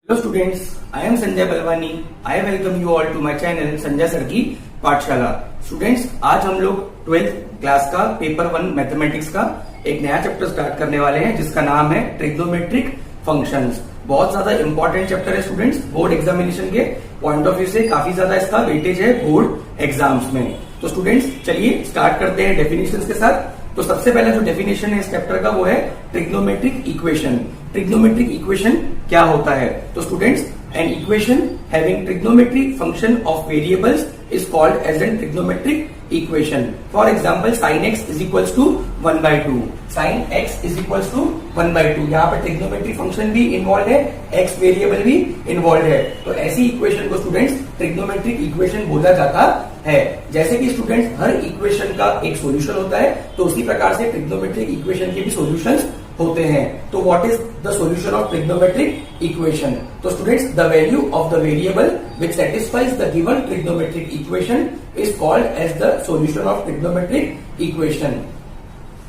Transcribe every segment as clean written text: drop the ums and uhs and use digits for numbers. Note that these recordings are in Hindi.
Hello students, I am Sanjay Balwani. I welcome you all to my channel Sanjay sir की पाठशाला। स्टूडेंट्स, आज हम लोग 12th क्लास का पेपर 1 मैथमेटिक्स का एक नया चैप्टर स्टार्ट करने वाले हैं जिसका नाम है ट्रिग्नोमेट्रिक फंक्शंस। बहुत ज्यादा इंपॉर्टेंट चैप्टर है स्टूडेंट्स, बोर्ड एग्जामिनेशन के पॉइंट ऑफ व्यू से काफी ज्यादा इसका वेटेज है बोर्ड एग्जाम्स में। तो स्टूडेंट्स चलिए स्टार्ट करते हैं डेफिनेशंस के साथ। तो सबसे पहला जो डेफिनेशन है इस चैप्टर का वो है ट्रिग्नोमेट्रिक इक्वेशन। ट्रिग्नोमेट्रिक इक्वेशन क्या होता है? तो students, an equation having trigonometric function of variables is called as an trigonometric equation. For example sine x is equals to 1/2, sine x is equals to 1/2। यहाँ पर ट्रिग्नोमेट्रिक फंक्शन भी इन्वॉल्व है, एक्स वेरिएबल भी इन्वॉल्व है। तो ऐसी इक्वेशन को स्टूडेंट्स ट्रिग्नोमेट्रिक इक्वेशन बोला जाता है। जैसे कि स्टूडेंट्स हर इक्वेशन का एक सॉल्यूशन होता है, तो उसी प्रकार से ट्रिग्नोमेट्रिक इक्वेशन के भी सॉल्यूशंस होते हैं। तो what is the solution of trigonometric equation? तो students, the value of the variable which satisfies the given trigonometric equation is called as the solution of trigonometric equation.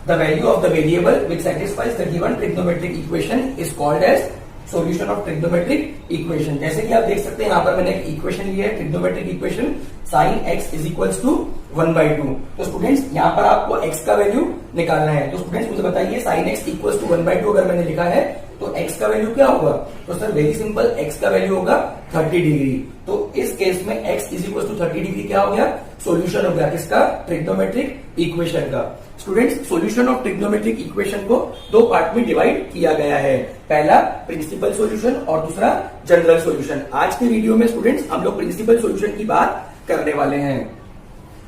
The value of the variable which satisfies the given trigonometric equation is called as solution of trigonometric equation। जैसे कि आप देख सकते हैं यहाँ पर मैंने एक इक्वेशन लिया है, trigonometric equation sin x is equals to 1/2। तो स्टूडेंट्स यहाँ पर आपको x का वैल्यू निकालना है। तो स्टूडेंट्स मुझे बताइए sin x equals to 1/2 अगर मैंने लिखा है तो x का वैल्यू क्या होगा? तो सर वेरी सिंपल, x का वैल्यू होगा 30 डिग्री। तो इस केस में x is equal to 30 degree क्या हो गया? सॉल्यूशन हो गया किसका? ट्रिग्नोमेट्रिक इक्वेशन का। Students, solution of trigonometric equation को दो पार्ट में डिवाइड किया गया है। पहला प्रिंसिपल सॉल्यूशन और दूसरा जनरल सॉल्यूशन। आज के वीडियो में स्टूडेंट्स हम लोग प्रिंसिपल सॉल्यूशन की बात करने वाले हैं।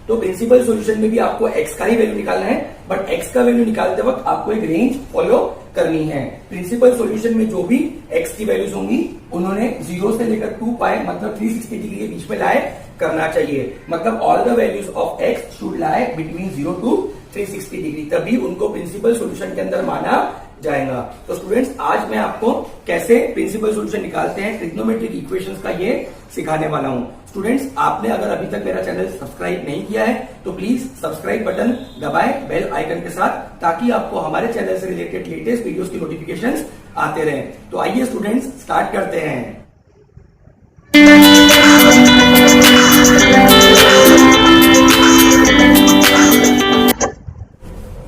तो प्रिंसिपल सॉल्यूशन में भी आपको x का ही वैल्यू निकालना है, बट x का वैल्यू निकालते वक्त आपको एक रेंज फॉलो करनी है। प्रिंसिपल सॉल्यूशन में जो भी x की वैल्यूज होंगी उन्होंने 0 से लेकर 2π मतलब 360 डिग्री के बीच में लाए करना चाहिए। मतलब all the values of x should lie between 0 to 360 degree, तभी उनको प्रिंसिपल सॉल्यूशन के अंदर माना जाएगा। तो स्टूडेंट्स, आज मैं आपको कैसे प्रिंसिपल सॉल्यूशन निकालते हैं ट्रिग्नोमेट्रिक इक्वेशंस का ये सिखाने वाला हूं। स्टूडेंट्स, आपने अगर अभी तक मेरा चैनल सब्सक्राइब नहीं किया है तो प्लीज सब्सक्राइब बटन दबाएं बेल आइकन के साथ, ताकि आपको हमारे चैनल से रिलेटेड लेटेस्ट वीडियोस की नोटिफिकेशंस आते रहें। तो आइए स्टूडेंट्स स्टार्ट करते हैं।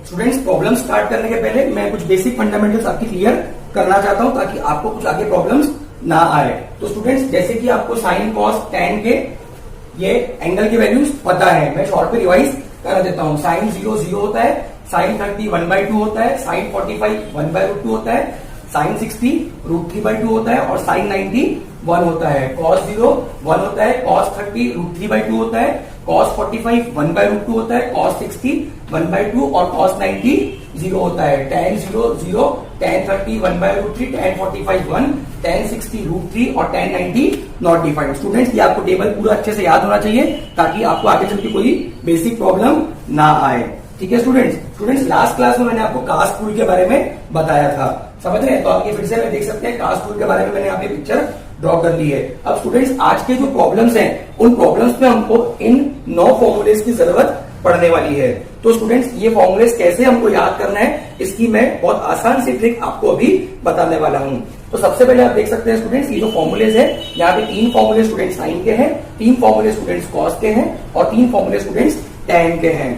स्टूडेंट्स, प्रॉब्लम स्टार्ट करने के पहले मैं कुछ बेसिक फंडामेंटल्स आपकी क्लियर करना चाहता हूं ताकि आपको कुछ आगे प्रॉब्लम्स ना आए। तो स्टूडेंट्स, जैसे कि आपको साइन कॉस टैन के ये एंगल की वैल्यूज पता है, मैं शॉर्ट पे रिवाइज कर देता हूं। साइन 0 0 होता है, साइन 30 1/2 होता है, साइन 45 1/2 होता है, साइन 60 √3/2 होता है और साइन 90 1 होता है। कॉस 0 1 होता है, कॉस 30 √3/2 होता है, कॉस 45 1/2 होता है, कॉस 60 1/2 और कॉस 90 0 होता है। tan 0 0, tan 30 1/√3, tan 45 1, tan 60 √3 और tan 90 नॉट डिफाइंड। स्टूडेंट्स, ये आपको टेबल पूरा अच्छे से याद होना चाहिए ताकि आपको आगे चल के कोई बेसिक प्रॉब्लम ना आए। ठीक है स्टूडेंट्स, लास्ट क्लास में मैंने आपको कास्ट रूल के बारे में बताया था, समझ रहे हैं? तो आप ये फिर से मैं देख सकते हैं, कास्ट रूल के बारे में मैंने यहाँ पे पिक्चर ड्रॉ कर ली है। अब स्टूडेंट्स, आज के जो प्रॉब्लम्स हैं उन प्रॉब्लम्स में हमको इन 9 फॉर्मूलेज की जरूरत पड़ने वाली है। तो स्टूडेंट्स, ये फॉर्मूलेज कैसे हमको याद करना है इसकी मैं बहुत आसान सी ट्रिक आपको अभी बताने वाला हूं। तो सबसे पहले आप देख सकते हैं स्टूडेंट्स, ये जो फॉर्मूलेज है यहाँ पे 3 फॉर्मूले स्टूडेंट्स साइन के हैं, 3 फॉर्मूले स्टूडेंट्स कॉस के हैं और 3 फॉर्मूले स्टूडेंट्स टैन के हैं।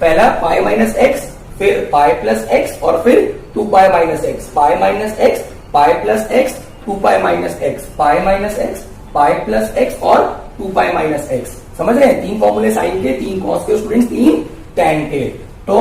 पहला पाई माइनस एक्स, फिर पाई प्लस एक्स और फिर 2π minus x, pi minus x, pi plus X, 2π minus x, pi minus x, pi plus X और 2π माइनस एक्स। समझ रहे हैं? 3 फॉर्मूले साइन के, 3 कॉस के स्टूडेंट्स, 3 टैन के। तो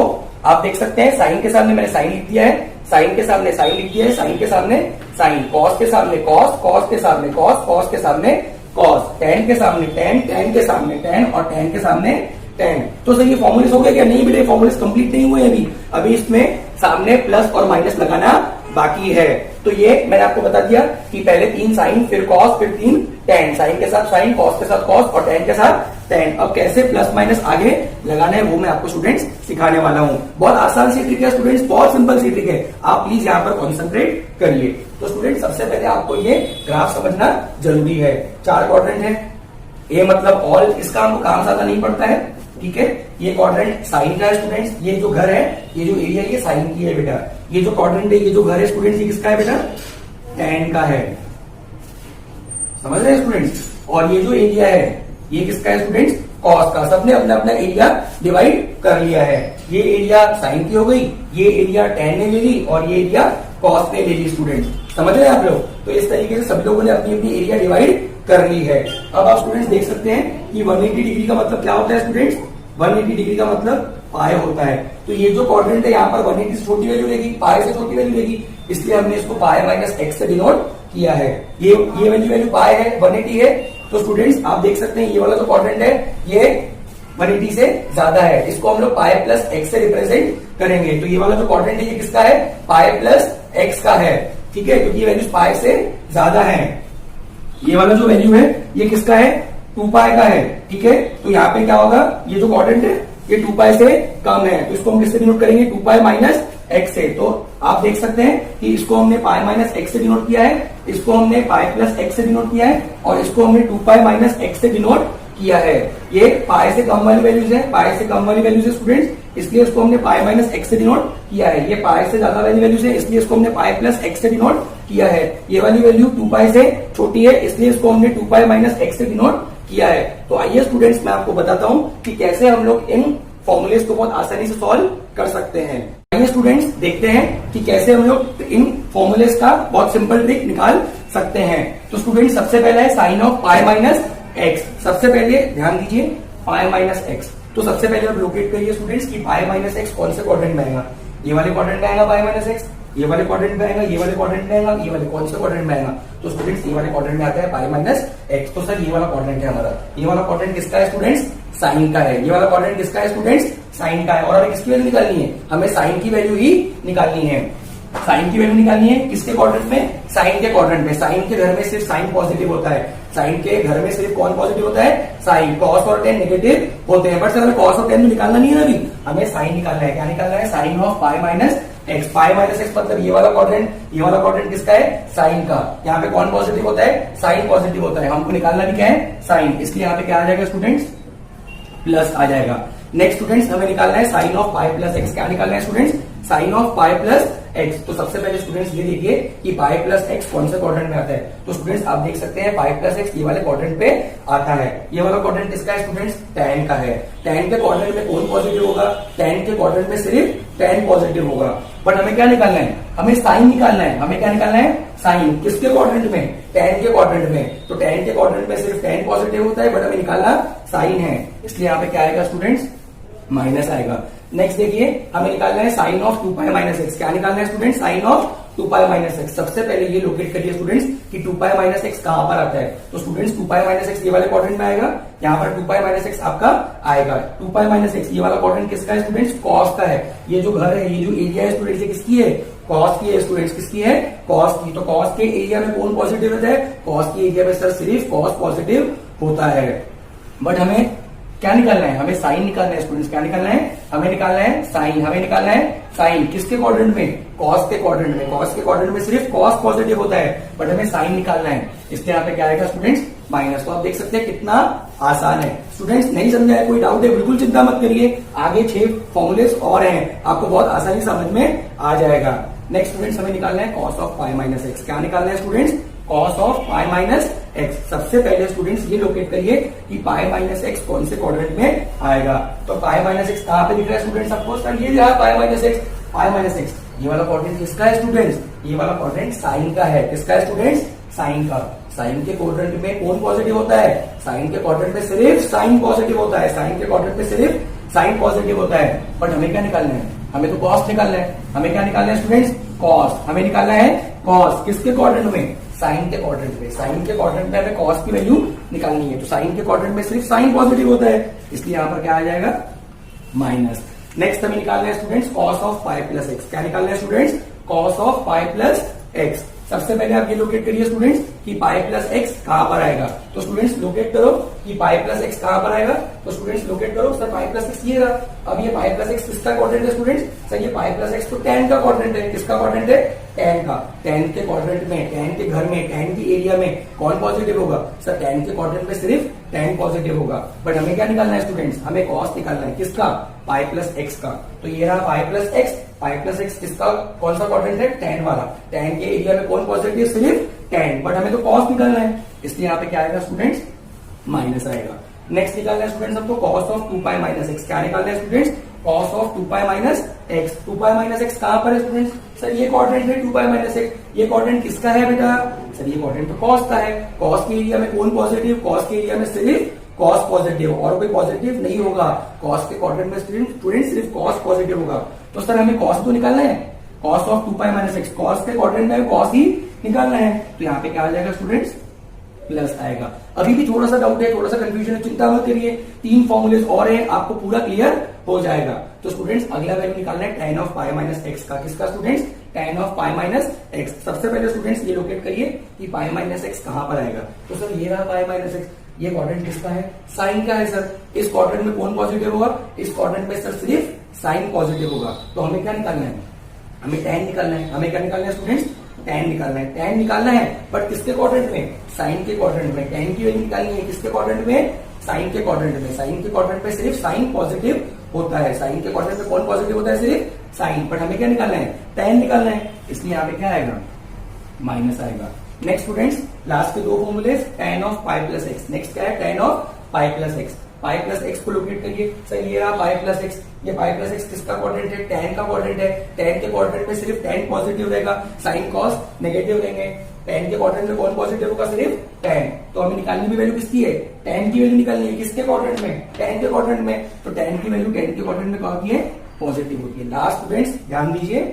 आप देख सकते हैं साइन के सामने मैंने साइन लिख दिया है, साइन के सामने साइन लिख दिया है, साइन के सामने साइन, कॉस के सामने कॉस, कॉस के सामने कॉस, कॉस के सामने कॉस, टैन के सामने टैन, टैन के सामने टैन और टैन के सामने टैन। तो सर ये फॉर्मूलेस हो गया क्या? नहीं बेटे, फॉर्मूलेस कंप्लीट नहीं हुए अभी इसमें सामने प्लस और माइनस लगाना बाकी है। तो ये मैंने आपको बता दिया कि पहले 3 साइन, फिर कॉस, फिर 3 टैन, साइन के साथ साइन, कॉस के साथ कॉस और टैन के साथ टैन। अब कैसे प्लस माइनस आगे लगाना है वो मैं आपको स्टूडेंट्स सिखाने वाला हूं। बहुत आसान सी ट्रिक है स्टूडेंट्स, बहुत सिंपल सी ट्रिक है, आप प्लीज यहाँ पर कॉन्सेंट्रेट करिए। तो स्टूडेंट्स, सबसे पहले आपको ये ग्राफ समझना जरूरी है। 4 क्वाड्रेंट है, ए मतलब ऑल, इसका हमको काम ज्यादा नहीं पड़ता है। ठीक है, ये क्वाड्रेंट साइन का है स्टूडेंट्स, ये जो घर है, ये जो एरिया ये साइन की है बेटा। ये जो क्वाड्रेंट है, ये जो घर है स्टूडेंट्स, ये किसका है बेटा? tan का है। समझ रहे हैं स्टूडेंट्स? और ये जो एरिया है ये किसका है स्टूडेंट्स? कॉस का। सबने अपना अपना एरिया डिवाइड कर लिया है। ये एरिया साइन की हो गई, ये एरिया tan ने ले ली और ये एरिया कॉस ने ले ली। स्टूडेंट्स समझ रहे हैं आप लोग? तो इस तरीके से सभी लोगों ने अपनी अपनी एरिया डिवाइड कर ली है। अब आप स्टूडेंट्स देख सकते हैं कि 180 डिग्री का मतलब क्या होता है स्टूडेंट्स? 180 डिग्री का मतलब पाई होता है। तो ये जो क्वाड्रेंट है यहाँ पर 180 से छोटी वैल्यू लेगी, पाई से छोटी वैल्यू लेगी, इसलिए हमने इसको पाई माइनस एक्स से डिनोट किया है। ये वैल्यू पाई है, 180 है। तो स्टूडेंट्स आप देख सकते हैं ये वाला जो क्वाड्रेंट है ये 180 से ज्यादा है, इसको हम लोग पाई प्लस एक्स से रिप्रेजेंट करेंगे। तो ये वाला जो क्वाड्रेंट है ये किसका है? पाई प्लस एक्स का है। ठीक है, क्योंकि ये वैल्यू पाई से ज्यादा है। ये वाला जो वैल्यू है ये किसका है? 2 पाई का है। ठीक है, तो यहाँ पे क्या होगा? ये जो क्वाड्रेंट है ये 2 पाई से कम है, तो इसको हम किससे डिनोट करेंगे? 2 पाई माइनस एक्स से। तो आप देख सकते हैं कि इसको हमने पाई माइनस एक्स से डिनोट किया है, इसको हमने पाई प्लस एक्स से डिनोट किया है और इसको हमने 2 पाई माइनस एक्स से डिनोट किया है। ये पाई से कम वाली वैल्यूज है, पाई से कम वाली वैल्यूज है स्टूडेंट्स, इसलिए इसको हमने पाई माइनस एक्स से डिनोट किया है। ये पाई से ज्यादा वाली वैल्यूज है, इसलिए इसको हमने पाई प्लस एक्स से डिनोट किया है। ये वाली वैल्यू 2 पाई से छोटी है, इसलिए इसको हमने 2 पाई माइनस एक्स से डिनोट किया है। तो आइए स्टूडेंट्स मैं आपको बताता हूं कि कैसे हम लोग इन फॉर्मूलेस को बहुत आसानी से सॉल्व कर सकते हैं। आइए स्टूडेंट्स देखते हैं कि कैसे हम लोग इन फॉर्मूलेस का बहुत सिंपल ट्रिक निकाल सकते हैं। तो स्टूडेंट सबसे पहला है sine of pi minus x. सबसे पहले ध्यान दीजिए पाई माइनस एक्स। तो सबसे पहले आप लोकेट करिए स्टूडेंट्स कि पाई माइनस एक्स कौन से क्वाड्रेंट में आएगा? ये वाले क्वाड्रेंट में आएगा पाई माइनस एक्स, ये वाले क्वाड्रेंट में आएगा, ये वाले क्वाड्रेंट में आएगा, ये वाले कौन से क्वाड्रेंट में आएगा? तो स्टूडेंट्स ये वाले क्वाड्रेंट में आता है पाई माइनस एक्स। तो सर ये वाला क्वाड्रेंट है हमारा। ये वाला क्वाड्रेंट किसका है स्टूडेंट्स? साइन का है। ये वाला क्वाड्रेंट किसका है स्टूडेंट्स? साइन का है। और हमें किसकी वैल्यू निकालनी है? हमें साइन की वैल्यू ही निकालनी है। साइन की वैल्यू निकालनी है किसके क्वाड्रेंट में? साइन के क्वाड्रेंट में। साइन के घर में सिर्फ साइन पॉजिटिव होता है। साइन के घर में सिर्फ कौन पॉजिटिव होता है? साइन। कॉस और टेन नेगेटिव होते हैं। बट सर हमें कॉस और टेन निकालना नहीं है ना, अभी हमें साइन निकालना है। क्या निकालना है? Sine of pi minus x. Pi minus x मतलब ये वाला क्वाड्रेंट, ये वाला क्वाड्रेंट किसका है? साइन का। यहाँ पे कौन पॉजिटिव होता है? साइन पॉजिटिव होता है। हमको निकालना भी क्या है? साइन। इसलिए यहाँ पे क्या आ जाएगा स्टूडेंट्स? प्लस आ जाएगा। नेक्स्ट स्टूडेंट्स हमें निकालना है sine of pi plus x. क्या निकालना है students? Sine of pi plus x. तो सबसे पहले स्टूडेंट्स ये देखिए कि पाई प्लस एक्स कौन से क्वाड्रेंट में आता है। तो स्टूडेंट्स आप देख सकते हैं पाई प्लस एक्स ये वाले क्वाड्रेंट पे आता है। ये वाला क्वाड्रेंट किसका है स्टूडेंट्स? tan का है। tan के क्वाड्रेंट में कौन पॉजिटिव होगा? tan के क्वाड्रेंट में सिर्फ tan पॉजिटिव होगा। बट हमें क्या निकालना है? हमें साइन निकालना है। हमें क्या निकालना है? साइन। किसके क्वाड्रेंट में? tan के क्वाड्रेंट में। तो tan के क्वाड्रेंट में सिर्फ tan पॉजिटिव होता है, बट हमें निकालना साइन है, इसलिए यहाँ पे क्या आएगा स्टूडेंट्स? माइनस आएगा। नेक्स्ट देखिए हमें निकालना है sine of 2 pi minus x. क्या निकालना है student? Sine of 2 pi minus x. सबसे पहले ये लोकेट करिए स्टूडेंट्स कि 2 पाई माइनस एक्स कहां पर आता है। तो स्टूडेंट्स 2 पाई माइनस एक्स ये वाले क्वाड्रेंट में आएगा, यहाँ पर 2 पाई माइनस एक्स आपका आएगा। 2 पाई माइनस एक्स ये वाला क्वाड्रेंट किसका है स्टूडेंट्स? कॉस का है। ये जो घर है, ये जो एरिया है स्टूडेंट्स, ये किसकी है? कॉस की है स्टूडेंट्स। किसकी है? कॉस की। तो कॉस के एरिया में कौन पॉजिटिव होता है? कॉस के एरिया में सर सिर्फ कॉस पॉजिटिव होता है। बट हमें क्या निकालना है? हमें साइन निकालना है स्टूडेंट्स। क्या निकालना है? हमें निकालना है साइन। हमें निकालना है साइन। किसके क्वाड्रेंट में? कॉस के क्वाड्रेंट में। कॉस के क्वाड्रेंट में सिर्फ कॉस पॉजिटिव होता है, बट हमें साइन निकालना है, इसलिए यहाँ पे क्या आएगा स्टूडेंट्स? माइनस। तो आप देख सकते हैं कितना आसान है। स्टूडेंट्स नहीं समझा है, कोई डाउट है, बिल्कुल चिंता मत करिए, आगे 6 फॉर्मूलेस और हैं, आपको बहुत आसानी समझ में आ जाएगा। नेक्स्ट स्टूडेंट्स हमें निकालना है cos of pi minus x. क्या निकालना है students? Cos of pi minus x. सबसे पहले स्टूडेंट्स ये लोकेट करिए कि पाई माइनस एक्स कौन से क्वाड्रेंट में आएगा। तो पाई माइनस एक्स कहां पे दिख रहा है स्टूडेंट्स? आपको सर ये रहा पाई minus x. Pi minus x ये वाला क्वाड्रेंट किसका है स्टूडेंट्स? ये वाला क्वाड्रेंट साइन का है। किसका है स्टूडेंट्स? साइन का। साइन के क्वाड्रेंट में कौन पॉजिटिव होता है? साइन के क्वाड्रेंट में सिर्फ साइन पॉजिटिव होता है। साइन के क्वाड्रेंट में सिर्फ साइन पॉजिटिव होता है। बट हमें क्या निकालना है? हमें तो कॉस निकालना है। हमें क्या निकालना है स्टूडेंट्स? कॉस। हमें निकालना है कॉस। किसके क्वाड्रेंट में? साइन के क्वाड्रेंट में। साइन के क्वाड्रेंट में हमें कॉस की वैल्यू निकालनी है। तो साइन के क्वाड्रेंट में सिर्फ साइन पॉजिटिव होता है, इसलिए यहाँ पर क्या आ जाएगा? माइनस। नेक्स्ट हमें निकालना है students cos of pi plus x. क्या निकालना है students? Cos of pi plus x. सबसे पहले आप ये लोकेट करिए स्टूडेंट्स कि पाई प्लस एक्स कहां पर आएगा। तो स्टूडेंट्स लोकेट करो कि पाई प्लस एक्स कहां पर आएगा, तो स्टूडेंट्स लोकेट करो सर पाई प्लस एक्स ये रहा। अब ये पाई प्लस एक्स किसका क्वाड्रेंट है स्टूडेंट्स, सर ये पाई प्लस एक्स तो tan का क्वाड्रेंट है। किसका क्वाड्रेंट है, tan का। tan के क्वाड्रेंट में, tan के घर में, tan की एरिया में कौन पॉजिटिव होगा, सर tan के क्वाड्रेंट में सिर्फ tan पॉजिटिव होगा। बट हमें क्या निकालना है स्टूडेंट्स, हमें कॉस निकालना है किसका, पाई प्लस एक्स का। तो ये रहा पाई plus x. Pi plus x किसका कौन सा क्वाड्रेंट है, tan वाला। tan के एरिया में कौन पॉजिटिव, सिर्फ tan। बट हमें तो कॉस निकालना है, इसलिए यहाँ पे क्या आएगा स्टूडेंट्स, माइनस आएगा। नेक्स्ट निकालना है स्टूडेंट्स हमको cos of 2 pi minus x. क्या निकालना है students, cos of 2 pi minus x. 2 pi minus x कहां पर है स्टूडेंट्स, सर ये क्वाड्रेंट है 2 पाई माइनस एक्स। ये क्वाड्रेंट किसका है बेटा, सर ये क्वाड्रेंट तो कॉस का है। कॉस के एरिया में कौन पॉजिटिव, कॉस के एरिया में सिर्फ कॉस पॉजिटिव, और कोई पॉजिटिव नहीं होगा। कॉस के क्वाड्रेंट में स्टूडेंट सिर्फ कॉस पॉजिटिव होगा। तो सर हमें कॉस तो निकालना है, cos of 2 pi minus x. Cos के क्वाड्रेंट में कॉस ही निकालना है, तो यहाँ पे क्या आ जाएगा स्टूडेंट्स, प्लस आएगा। अभी भी थोड़ा सा डाउट है, थोड़ा सा कंफ्यूजन है, चिंता मत करिए, 3 फॉर्मूलेज और है, आपको पूरा क्लियर हो जाएगा। तो स्टूडेंट्स अगला वैल्यू निकालना है tan of pi minus x का। किसका students, tan of pi minus x. सबसे पहले स्टूडेंट्स ये लोकेट करिए कि पाई माइनस एक्स कहां पर आएगा। तो सर ये रहा पाई माइनस एक्स। ये क्वाड्रेंट किसका है, साइन का है सर। इस क्वाड्रेंट में कौन पॉजिटिव होगा, इस क्वाड्रेंट में सर सिर्फ साइन पॉजिटिव होगा। तो हमें क्या निकालना है, हमें tan निकालना है। हमें क्या निकालना है स्टूडेंट्स, tan निकालना है। tan निकालना है बट किसके क्वाड्रेंट में, साइन के क्वाड्रेंट में। tan की वैल्यू निकालनी है किसके क्वाड्रेंट में, साइन के क्वाड्रेंट में। साइन के क्वाड्रेंट में सिर्फ साइन पॉजिटिव होता है। साइन के क्वाड्रेंट में कौन पॉजिटिव होता है, सिर्फ साइन। बट हमें क्या निकालना है, tan निकालना है, इसलिए यहाँ पे क्या आएगा, माइनस आएगा। नेक्स्ट स्टूडेंट्स लास्ट के 2 फॉर्मूले, tan of pi plus x. Next क्या है, tan of pi plus x. Pi plus x को लोकेट करिए, सर ये रहा पाई प्लस एक्स। ये पाई प्लस एक्स किसका क्वाड्रेंट है, tan का क्वाड्रेंट है। tan के क्वाड्रेंट में सिर्फ tan पॉजिटिव रहेगा, साइन कॉस नेगेटिव रहेंगे। tan के क्वाड्रेंट में कौन पॉजिटिव होगा, सिर्फ tan। तो हमें निकालनी भी वैल्यू किसकी है, tan की वैल्यू निकालनी है। किसके क्वाड्रेंट में, tan के क्वाड्रेंट में। तो tan की वैल्यू tan के क्वाड्रेंट में कहाँ की है, पॉजिटिव होती है। लास्ट स्टूडेंट्स ध्यान दीजिए,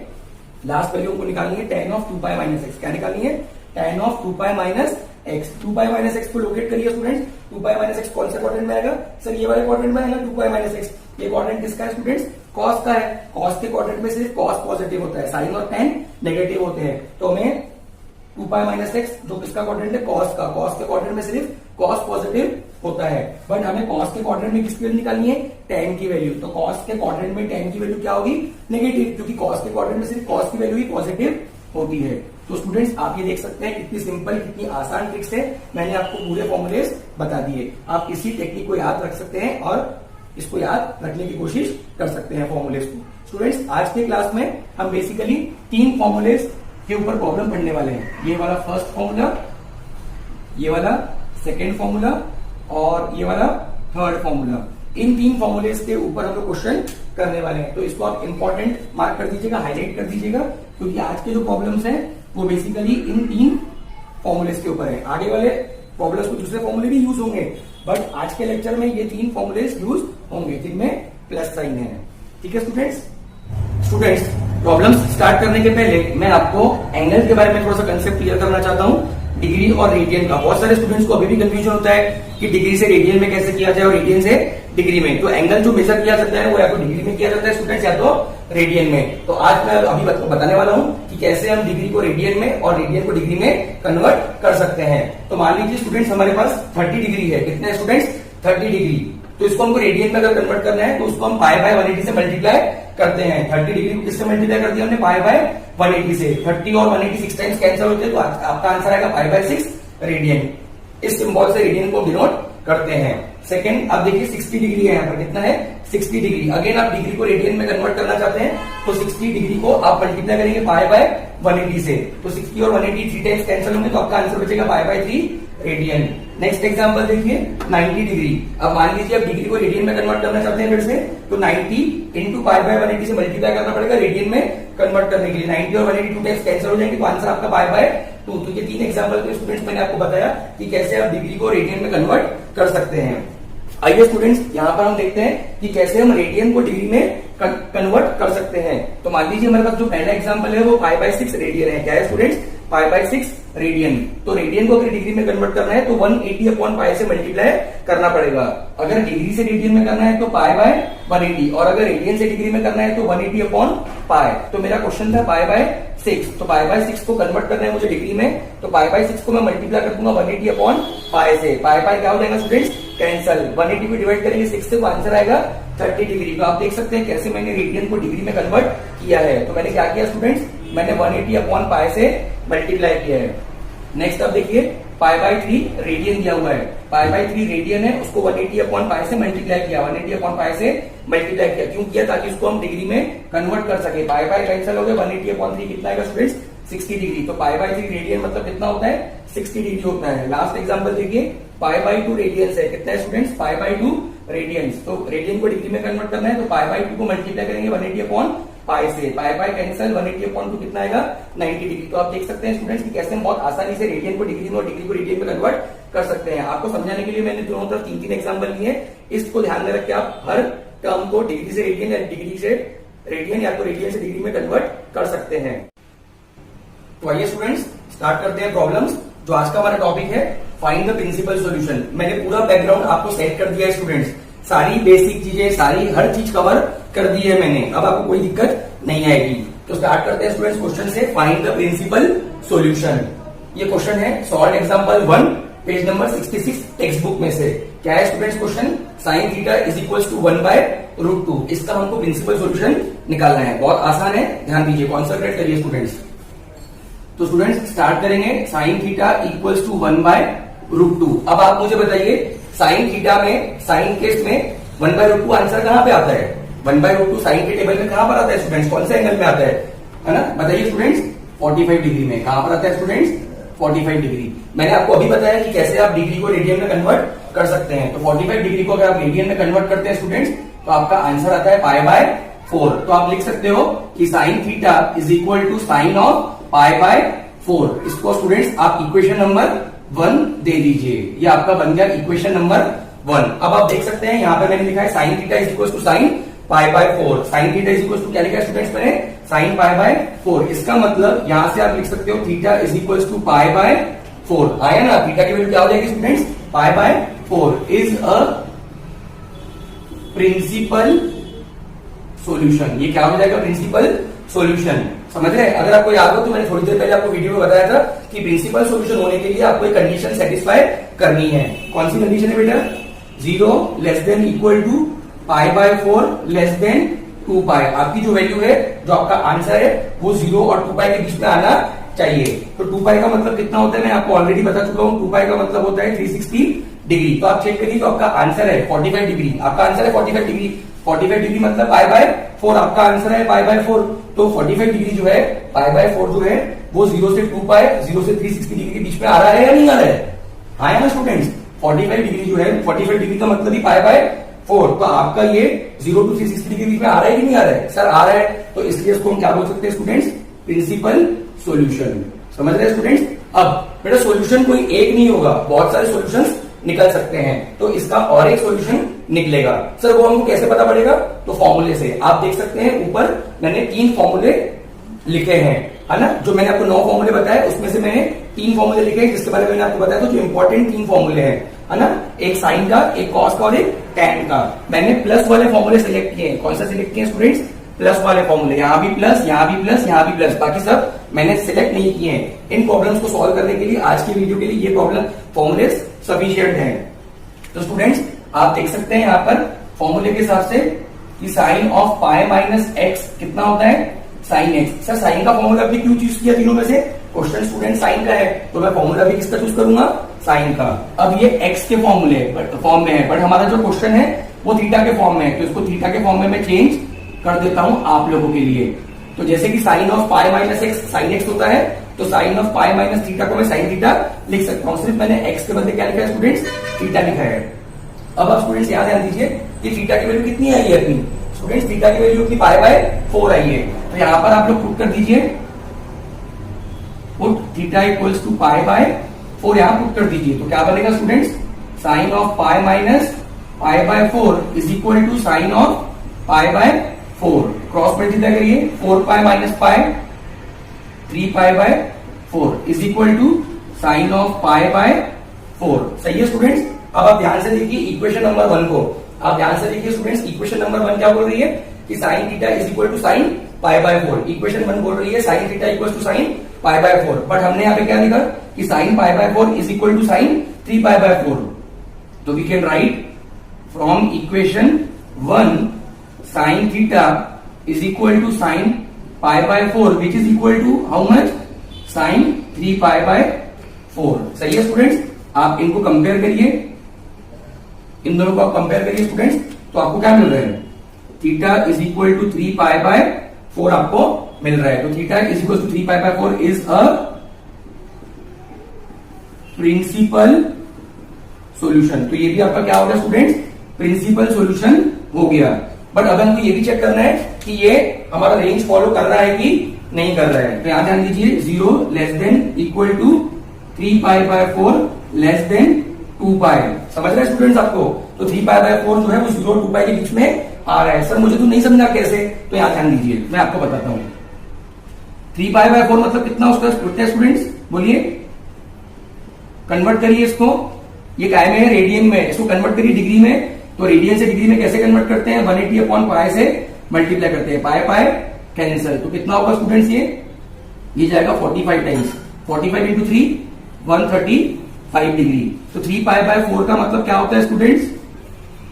लास्ट वैल्यू को निकालनी है tan of 2 pi minus x. क्या निकालनी है, tan of 2 pi minus x. 2 pi minus x को लोकेट करिए स्टूडेंट्स। 2 पाई माइनस एक्स कौन सा क्वाड्रेंट में आएगा, सर ये वाले क्वाड्रेंट में आएगा 2 पाई माइनस एक्स। ये क्वाड्रेंट किसका है स्टूडेंट्स, कॉस का है। कॉस के क्वाड्रेंट में सिर्फ कॉस पॉजिटिव होता है, साइन और tan नेगेटिव होते हैं। तो हमें 2 पाई माइनस एक्स जो किसका क्वाड्रेंट है, कॉस का। कॉस के क्वाड्रेंट में सिर्फ कॉस पॉजिटिव होता है। बट हमें कॉस के क्वाड्रेंट में किसकी वैल्यू निकालनी है, tan की वैल्यू। तो कॉस के क्वाड्रेंट में tan की वैल्यू क्या होगी, नेगेटिव, क्योंकि कॉस के क्वाड्रेंट में सिर्फ कॉस की वैल्यू ही पॉजिटिव होती है। तो स्टूडेंट्स आप ये देख सकते हैं कितनी सिंपल, कितनी आसान ट्रिक्स है। मैंने आपको पूरे फॉर्मूलेज बता दिए। आप इसी टेक्निक को याद रख सकते हैं और इसको याद रखने की कोशिश कर सकते हैं फॉर्मूलेज को। स्टूडेंट्स आज के क्लास में हम बेसिकली 3 फॉर्मूलेज के ऊपर प्रॉब्लम पढ़ने वाले हैं। ये वाला फर्स्ट फॉर्मूला, ये वाला सेकेंड फॉर्मूला और ये वाला थर्ड फॉर्मूला। इन 3 फॉर्मूलेज के ऊपर हम लोग क्वेश्चन करने वाले हैं। तो इसको आप इंपॉर्टेंट मार्क कर दीजिएगा, हाईलाइट कर दीजिएगा, क्योंकि आज के जो प्रॉब्लम्स हैं वो बेसिकली इन 3 फॉर्मूलेज के ऊपर है। आगे वाले प्रॉब्लम्स को दूसरे फॉर्मूले भी यूज होंगे, बट आज के लेक्चर में ये 3 फॉर्मूलेज यूज होंगे जिनमें प्लस साइन है। ठीक है स्टूडेंट्स प्रॉब्लम्स स्टार्ट करने के पहले मैं आपको एंगल के बारे में थोड़ा सा कंसेप्ट क्लियर करना चाहता हूँ, डिग्री और रेडियन का। बहुत सारे स्टूडेंट्स को अभी भी कंफ्यूजन होता है कि डिग्री से रेडियन में कैसे किया जाए और रेडियन से डिग्री में। तो एंगल जो मेजर किया जाता है वो या तो डिग्री में किया जाता है स्टूडेंट्स, या तो रेडियन में। तो आज मैं अभी बताने वाला हूँ कि कैसे हम डिग्री को रेडियन में और रेडियन को डिग्री में कन्वर्ट कर सकते हैं। तो मान लीजिए स्टूडेंट्स हमारे पास 30 डिग्री है। कितने स्टूडेंट्स, 30 डिग्री। तो इसको हमको रेडियन में अगर कन्वर्ट करना है तो उसको हम पाई बाय 180 से मल्टीप्लाई करते हैं। 30 डिग्री को किससे मल्टीप्लाई कर दिया हमने, पाई बाय 180 से। 30 और 180 6 टाइम्स कैंसिल होते हैं, तो आपका आंसर आएगा पाई बाय 6 रेडियन। इस सिंबल से रेडियन को डिनोट करते हैं। सेकंड, अब देखिए 60 डिग्री है यहाँ पर। कितना है, 60 डिग्री। अगेन आप डिग्री को रेडियन में कन्वर्ट करना चाहते हैं तो 60 डिग्री को आप मल्टीप्लाई करेंगे पाई बाय 180 से। तो 60 और 180 3 टाइम्स कैंसिल होंगे, तो आपका आंसर बचेगा पाई बाय 3 रेडियन। नेक्स्ट एग्जांपल देखिए 90 डिग्री। अब मान लीजिए आप डिग्री को रेडियन में कन्वर्ट करना चाहते हैं फिर से, तो 90 इंटू पाई बाय 180 से मल्टीप्लाई करना पड़ेगा रेडियन में कन्वर्ट करने के लिए। 90 और 180 2 टाइम्स कैंसिल हो जाएंगे, तो आंसर आपका पाई बाय 2। तो ये 3 एग्जांपल के स्टूडेंट्स मैंने आपको बताया कि कैसे आप डिग्री को रेडियन में कन्वर्ट कर सकते हैं। आइए स्टूडेंट्स यहाँ पर हम देखते हैं कि कैसे हम रेडियन को डिग्री में कन्वर्ट कर सकते हैं। तो मान लीजिए हमारे पास जो पहला एग्जांपल है वो पाई बाय 6 रेडियन है। क्या है स्टूडेंट्स, पाई बाय 6 रेडियन। तो रेडियन को अगर डिग्री में कन्वर्ट करना है तो 180 अपॉन पाई से मल्टीप्लाई करना पड़ेगा। अगर डिग्री से रेडियन में करना है तो पाई बाय 180, और अगर रेडियन से डिग्री में करना है तो 180 अपॉन पाई। तो मेरा क्वेश्चन था पाई बाय 6, तो पाई बाय 6 को कन्वर्ट करना है मुझे डिग्री में, तो पाई बाय 6 को मैं मल्टीप्लाई कर दूंगा 180 अपॉन पाई से। पाई पाई क्या हो जाएगा स्टूडेंट्स, कैंसल। 180 को डिवाइड करेंगे 6 से तो आंसर आएगा 30 डिग्री। तो आप देख सकते हैं कैसे मैंने रेडियन को डिग्री में कन्वर्ट किया है। तो मैंने क्या किया स्टूडेंट्स, मैंने 180 अपॉन पाई से मल्टीप्लाई किया है। नेक्स्ट अब देखिए पाई बाय 3 रेडियन दिया हुआ है, पाई बाय 3 रेडियन है, उसको 180 अपॉन पाई से मल्टीप्लाई किया, 180 अपॉन पाई से मल्टीप्लाई किया। क्यों किया, ताकि उसको हम डिग्री में कन्वर्ट कर सके। पाई बाय कैंसिल हो गया, 180 अपॉन 3 कितना आएगा स्टूडेंट्स, 60 डिग्री। तो पाई बाय 3 रेडियन मतलब कितना होता है, 60 डिग्री होता है। लास्ट एग्जांपल देखिए, पाई बाय 2 रेडियंस है, कितना है स्टूडेंट्स, पाई बाय 2 रेडियंस। तो रेडियन को डिग्री में कन्वर्ट करना है तो पाई बाय 2 को मल्टीप्लाई करेंगे 180 अपॉन पाई से, पाई पाई कैंसिल, 180 अपॉन 2 कितना आएगा, 90 डिग्री। तो आप देख सकते हैं स्टूडेंट्स कि कैसे हम बहुत आसानी से रेडियन को डिग्री में और डिग्री को रेडियन में कन्वर्ट कर सकते हैं। आपको समझाने के लिए मैंने दोनों तरफ 3-3 एग्जांपल लिए। इसको ध्यान में रख के आप हर टर्म को डिग्री से रेडियन या डिग्री से रेडियन या तो रेडियन से डिग्री में कन्वर्ट कर सकते हैं। तो आइए स्टूडेंट्स स्टार्ट करते हैं प्रॉब्लम्स। जो आज का हमारा टॉपिक है, फाइंड द प्रिंसिपल सॉल्यूशन। मैंने पूरा बैकग्राउंड आपको सेट कर दिया है स्टूडेंट्स, सारी बेसिक चीजें, सारी हर चीज कवर कर दी है मैंने। अब आपको कोई दिक्कत नहीं आएगी। तो स्टार्ट करते हैं स्टूडेंट्स क्वेश्चन से, फाइंड द प्रिंसिपल सॉल्यूशन। ये क्वेश्चन है solve example 1 page number 66 textbook में से। क्या है students question, sine theta is equal to 1/√2। इसका हमको प्रिंसिपल सॉल्यूशन निकालना है। बहुत आसान है, ध्यान दीजिए, कॉन्सेंट्रेट करिए स्टूडेंट्स। तो स्टूडेंट्स स्टार्ट करेंगे, साइन थीटा इक्वल टू 1/√2। अब आप मुझे बताइए, साइन थीटा में, साइन केस में 1/√2 आंसर कहां पे आता है, 1/√2 साइन के टेबल में कहां पर आता है स्टूडेंट्स, कौन से एंगल में आता है ना, बताइए स्टूडेंट्स, 45 डिग्री में। कहां पर आता है स्टूडेंट्स, 45 डिग्री। मैंने आपको अभी बताया कि कैसे आप डिग्री को रेडियन में कन्वर्ट कर सकते हैं। तो 45 डिग्री को अगर आप रेडियन में कन्वर्ट करते हैं स्टूडेंट्स, तो आपका आंसर आता है पाई बाय 4। तो आप लिख सकते हो कि sine theta is equal to sine of pi by 4। इसको स्टूडेंट्स आप इक्वेशन नंबर 1 दे दीजिए। ये आपका बन गया इक्वेशन नंबर 1। अब आप देख सकते हैं यहाँ पे मैंने लिखा है sine theta is equal to sine pi by 4। Sine theta is equal to क्या लिखा है स्टूडेंट्स मैंने, साइन पाई बाय 4। इसका मतलब यहां से आप लिख सकते हो theta is equal to pi by 4। आया ना, थीटा की वैल्यू क्या हो जाएगी students, pi by 4 is a principal solution. ये क्या हो जाएगा, प्रिंसिपल सॉल्यूशन। समझ रहे हैं। अगर आपको याद हो तो मैंने थोड़ी देर पहले आपको वीडियो में बताया था कि प्रिंसिपल सॉल्यूशन होने के लिए आपको एक कंडीशन सेटिस्फाई करनी है। कौन सी कंडीशन है बेटा, 0 less than equal to pi by 4 less than 2 pi. आपकी जो वैल्यू है, जो आपका आंसर है, वो 0 और 2 पाई के बीच में आना चाहिए। तो 2 पाई का मतलब कितना होता है, मैं आपको ऑलरेडी बता चुका हूं। 2 पाई का मतलब होता है 360 डिग्री। तो आप चेक करिए, तो आपका आंसर है 45 डिग्री। आपका आंसर है 45 डिग्री। 45 डिग्री मतलब पाई बाय 4। आपका आंसर है पाई बाय 4। तो 45 डिग्री जो है, पाई बाय 4 जो है, वो 0 से 2 पाई, 0 से 360 डिग्री के बीच में आ रहा है या नहीं आ रहा है, आया ना स्टूडेंट्स। 45 डिग्री जो है, 45 डिग्री का मतलब ही पाई बाय 4। तो आपका ये 0 to 360 डिग्री के बीच में आ रहा है कि नहीं आ रहा है, सर आ रहा है। तो इसलिए इसको हम क्या बोल सकते हैं स्टूडेंट्स, प्रिंसिपल सॉल्यूशन। समझ रहे हैं स्टूडेंट्स। अब बेटा सॉल्यूशन कोई एक नहीं होगा, बहुत सारे सॉल्यूशंस निकल सकते हैं। तो इसका और एक सॉल्यूशन निकलेगा। सर वो हमको कैसे पता पड़ेगा, तो फॉर्मूले से। आप देख सकते हैं ऊपर मैंने 3 फॉर्मूले लिखे हैं, है ना। जो मैंने आपको 9 फॉर्मूले बताए, उसमें से मैंने 3 फॉर्मूले लिखे हैं, जिसके बारे में मैंने आपको बताया था। जो इंपॉर्टेंट 3 फॉर्मूले हैं, है ना, एक साइन का, एक कॉस का और एक टैन का। मैंने प्लस वाले फॉर्मूले सिलेक्ट किए हैं। कौन सा सिलेक्ट किए स्टूडेंट्स, प्लस वाले फॉर्मूले। यहाँ भी प्लस, यहाँ भी प्लस, यहाँ भी प्लस, बाकी सब मैंने सिलेक्ट नहीं किए हैं। इन प्रॉब्लम्स को सॉल्व करने के लिए, आज की वीडियो के लिए ये प्रॉब्लम फॉर्मूले सफिशिएंट है। तो स्टूडेंट्स आप देख सकते हैं यहाँ पर फॉर्मूले के हिसाब से कि sine of pi minus x कितना होता है, साइन एक्स। सर साइन का फॉर्मूला भी क्यों चूज किया तीनों में से, क्वेश्चन स्टूडेंट साइन का है, तो मैं फॉर्मूला भी किसका चूज करूंगा, साइन का। अब ये एक्स के फॉर्मूले फॉर्म में है, बट हमारा जो क्वेश्चन है वो थीटा के फॉर्म में है। तो इसको थीटा के फॉर्म में मैं चेंज कर देता हूं आप लोगों के लिए। तो जैसे कि sine of pi minus x sine x होता है, तो sine of pi minus theta को मैं साइन थीटा लिख सकता हूं। सिर्फ मैंने एक्स के बदले क्या लिखा है स्टूडेंट्स, थीटा लिखा है। अब आप स्टूडेंट्स याद ध्यान दीजिए कि थीटा की वैल्यू कितनी आई है अपनी, स्टूडेंट्स थीटा की वैल्यू अपनी पाई बाय 4 आई है। तो यहां पर आप लोग पुट कर दीजिए, put theta equals to pi by 4 यहां पुट कर दीजिए। तो क्या बनेगा students, sine of pi minus pi by 4 is equal to sine of pi by 4। Cross multiply करिए, 4 pi minus pi, 3 pi by 4 is equal to sine of pi by 4। सही है स्टूडेंट्स। अब आप ध्यान से देखिए इक्वेशन नंबर 1 को, आप ध्यान से देखिए स्टूडेंट्स, इक्वेशन नंबर 1 क्या बोल रही है कि sine theta is equal to sine pi by 4। Equation 1 बोल रही है sine theta equal to sine pi by 4, but हमने यहाँ पे क्या लिखा कि sine pi by 4 is equal to sine 3 pi by 4। तो we can write from equation 1 sine theta is equal to sine pi by 4 which is equal to how much, sine 3 pi by 4। सही है स्टूडेंट्स। आप इनको कंपेयर करिए, इन दोनों को आप कंपेयर करिए स्टूडेंट्स, तो आपको क्या मिल रहा है, theta is equal to 3 pi by 4 आपको मिल रहा है। तो theta is equal to 3 pi by 4 is a principal solution. तो ये भी आपका क्या हो गया स्टूडेंट्स, प्रिंसिपल सॉल्यूशन हो गया। बट अब हमको ये भी चेक करना है कि ये हमारा रेंज फॉलो कर रहा है कि नहीं कर रहा है। तो यहां ध्यान दीजिए 0 less than equal to 3 pi by 4 less than 2 pi. समझ रहे हैं स्टूडेंट्स आपको। तो 3 पाई बाय 4 जो है वो 0 और 2 पाई के बीच में आ रहा है। सर मुझे तो नहीं समझा कैसे, तो यहां ध्यान दीजिए मैं आपको बताता हूं। 3 पाई बाय 4 मतलब कितना उसका स्टूडेंट्स बोलिए, कन्वर्ट करिए इसको। ये काय में है, रेडियन में, इसको कन्वर्ट करिए डिग्री में। तो रेडियन से डिग्री में कैसे कन्वर्ट करते हैं, 180 अपॉन पाई से मल्टीप्लाई करते हैं, पाई पाई कैंसिल। तो कितना होगा स्टूडेंट्स, ये जाएगा 45 टाइम्स, 45 इंटू 3 135 डिग्री। तो 3 पाई बाय 4 का मतलब क्या होता है स्टूडेंट्स,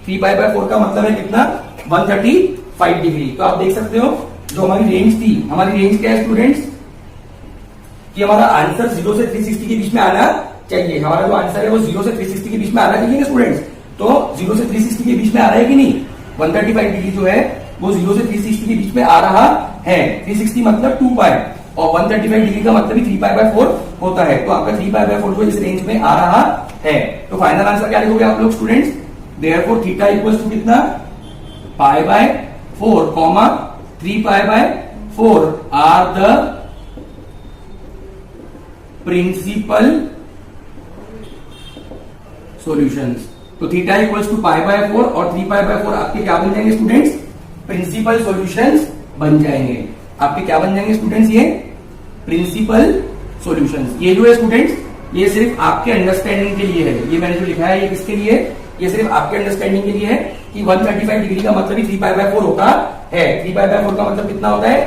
3 पाई बाय 4 का मतलब है कितना, 135 डिग्री। तो आप देख सकते हो जो हमारी रेंज थी, हमारी रेंज क्या है स्टूडेंट्स, कि हमारा आंसर 0 से 360 के बीच में आना चाहिए। हमारा जो आंसर है वो 0 से 360 के बीच में आना चाहिए स्टूडेंट्स। तो 0 से 360 के बीच में आ रहा है कि नहीं, 135 डिग्री जो है वो 0 से 360 के बीच में आ रहा है। 360 मतलब 2 पाई और 135 डिग्री का मतलब भी 3 पाई बाय 4 होता है। तो आपका 3 पाई बाय 4 जो इस रेंज में आ रहा है। तो फाइनल आंसर क्या लिखोगे आप लोग students, therefore theta equals to कितना, pi by 4 comma 3 pi by 4 are the principal solutions. तो theta equals to pi by 4 और 3 पाई बाय 4 आपके क्या बन जाएंगे स्टूडेंट्स, प्रिंसिपल सॉल्यूशंस बन जाएंगे। आपके क्या बन जाएंगे स्टूडेंट्स, ये प्रिंसिपल सॉल्यूशंस। ये जो है स्टूडेंट्स, ये सिर्फ आपके अंडरस्टैंडिंग के लिए है। ये मैंने जो लिखा है ये किसके लिए, ये सिर्फ आपके अंडरस्टैंडिंग के लिए है कि 135 डिग्री का मतलब ही 3 पाई बाय 4 होता है। 3 पाई बाय 4 का मतलब कितना होता है,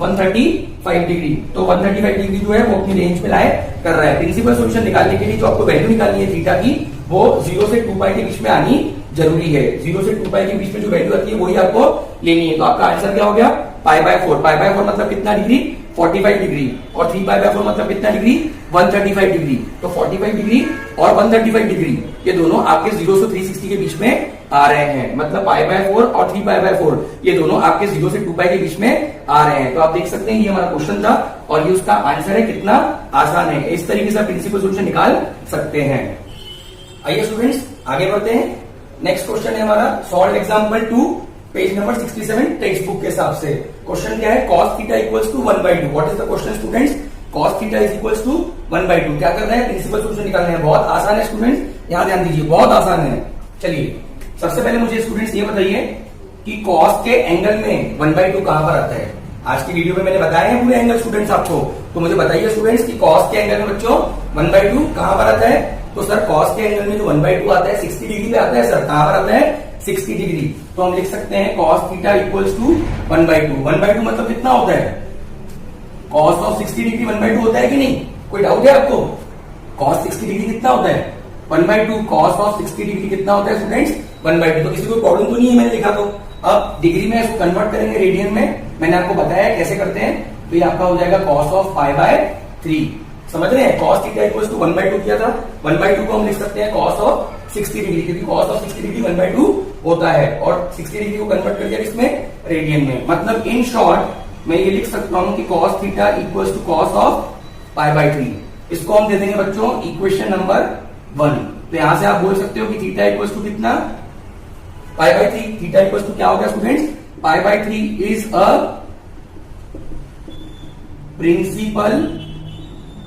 135 डिग्री। तो 135 डिग्री जो है वो अपनी रेंज में लाए कर रहा है। प्रिंसिपल सॉल्यूशन निकालने के लिए जो आपको वैल्यू निकालनी है थीटा की, वो 0 से 2 पाई के बीच में आनी जरूरी है। 0 से 2 पाई के बीच में जो वैल्यू आती है वही आपको लेनी है। तो आपका आंसर क्या हो गया, पाई बाय 4। पाई बाय 4 मतलब कितना डिग्री, 45 डिग्री। और 3 पाई बाय 4 मतलब कितना डिग्री, 135 डिग्री। तो 45 डिग्री और 135 डिग्री ये दोनों आपके 0 से 360 के बीच में आ रहे हैं। मतलब पाई बाय 4 और 3 पाई बाय 4 ये दोनों आपके 0 से 2 पाई के बीच में आ रहे हैं। तो आप देख सकते हैं ये हमारा क्वेश्चन था और ये उसका आंसर है। कितना आसान है, इस तरीके से प्रिंसिपल सॉल्यूशन निकाल सकते हैं। आइए स्टूडेंट्स आगे बढ़ते हैं। नेक्स्ट क्वेश्चन है हमारा solve example 2 page number 67 textbook के हिसाब से। क्वेश्चन क्या है, cos theta equals to 1/2। What is the question students, cos theta is equals to 1/2। क्या करना है, प्रिंसिपल सॉल्यूशन निकालना है। बहुत आसान है स्टूडेंट्स, यहां ध्यान दीजिए, बहुत आसान है। चलिए सबसे पहले मुझे स्टूडेंट्स ये बताइए कि cos के एंगल में 1/2 कहां पर आता है। आज की वीडियो में मैंने बताया है पूरे एंगल स्टूडेंट्स आपको, तो मुझे बताइए स्टूडेंट्स कि cos के एंगल में बच्चों 1/2 कहां पर आता है। तो सर cos के एंगल में जो 1/2 आता है 60 डिग्री पे आता है। सर कहां पर आता है, 60 डिग्री। तो हम लिख सकते हैं cos थीटा इक्वल्स टू 1/2। 1/2 मतलब कितना होता है, cos ऑफ 60 डिग्री 1/2 होता है कि नहीं, कोई डाउट है आपको। cos 60 डिग्री कितना होता है, 1/2। cos ऑफ 60 डिग्री कितना होता है स्टूडेंट्स, 1/2। तो किसी को प्रॉब्लम तो नहीं है, मैंने लिखा। तो अब डिग्री में इसको कन्वर्ट करेंगे रेडियन में, मैंने आपको बताया कैसे करते हैं। तो ये आपका हो जाएगा cos ऑफ पाई बाय 3। समझ रहे हैं, cos थीटा इक्वल्स टू 1/2 किया था। 1/2 को हम लिख सकते हैं cos ऑफ 60 डिग्री, क्योंकि cos ऑफ 60 डिग्री 1/2 होता है और 60 डिग्री को कन्वर्ट कर दिया इसमें रेडियन में। मतलब इन शॉर्ट मैं ये लिख सकता हूं कि cos theta equals to cos of pi by 3। इसको हम दे देंगे बच्चों इक्वेशन नंबर 1। तो यहां से आप बोल सकते हो कि थीटा इक्वल्स टू कितना, pi by 3। Theta equals to क्या हो गया students, pi by 3 is a principal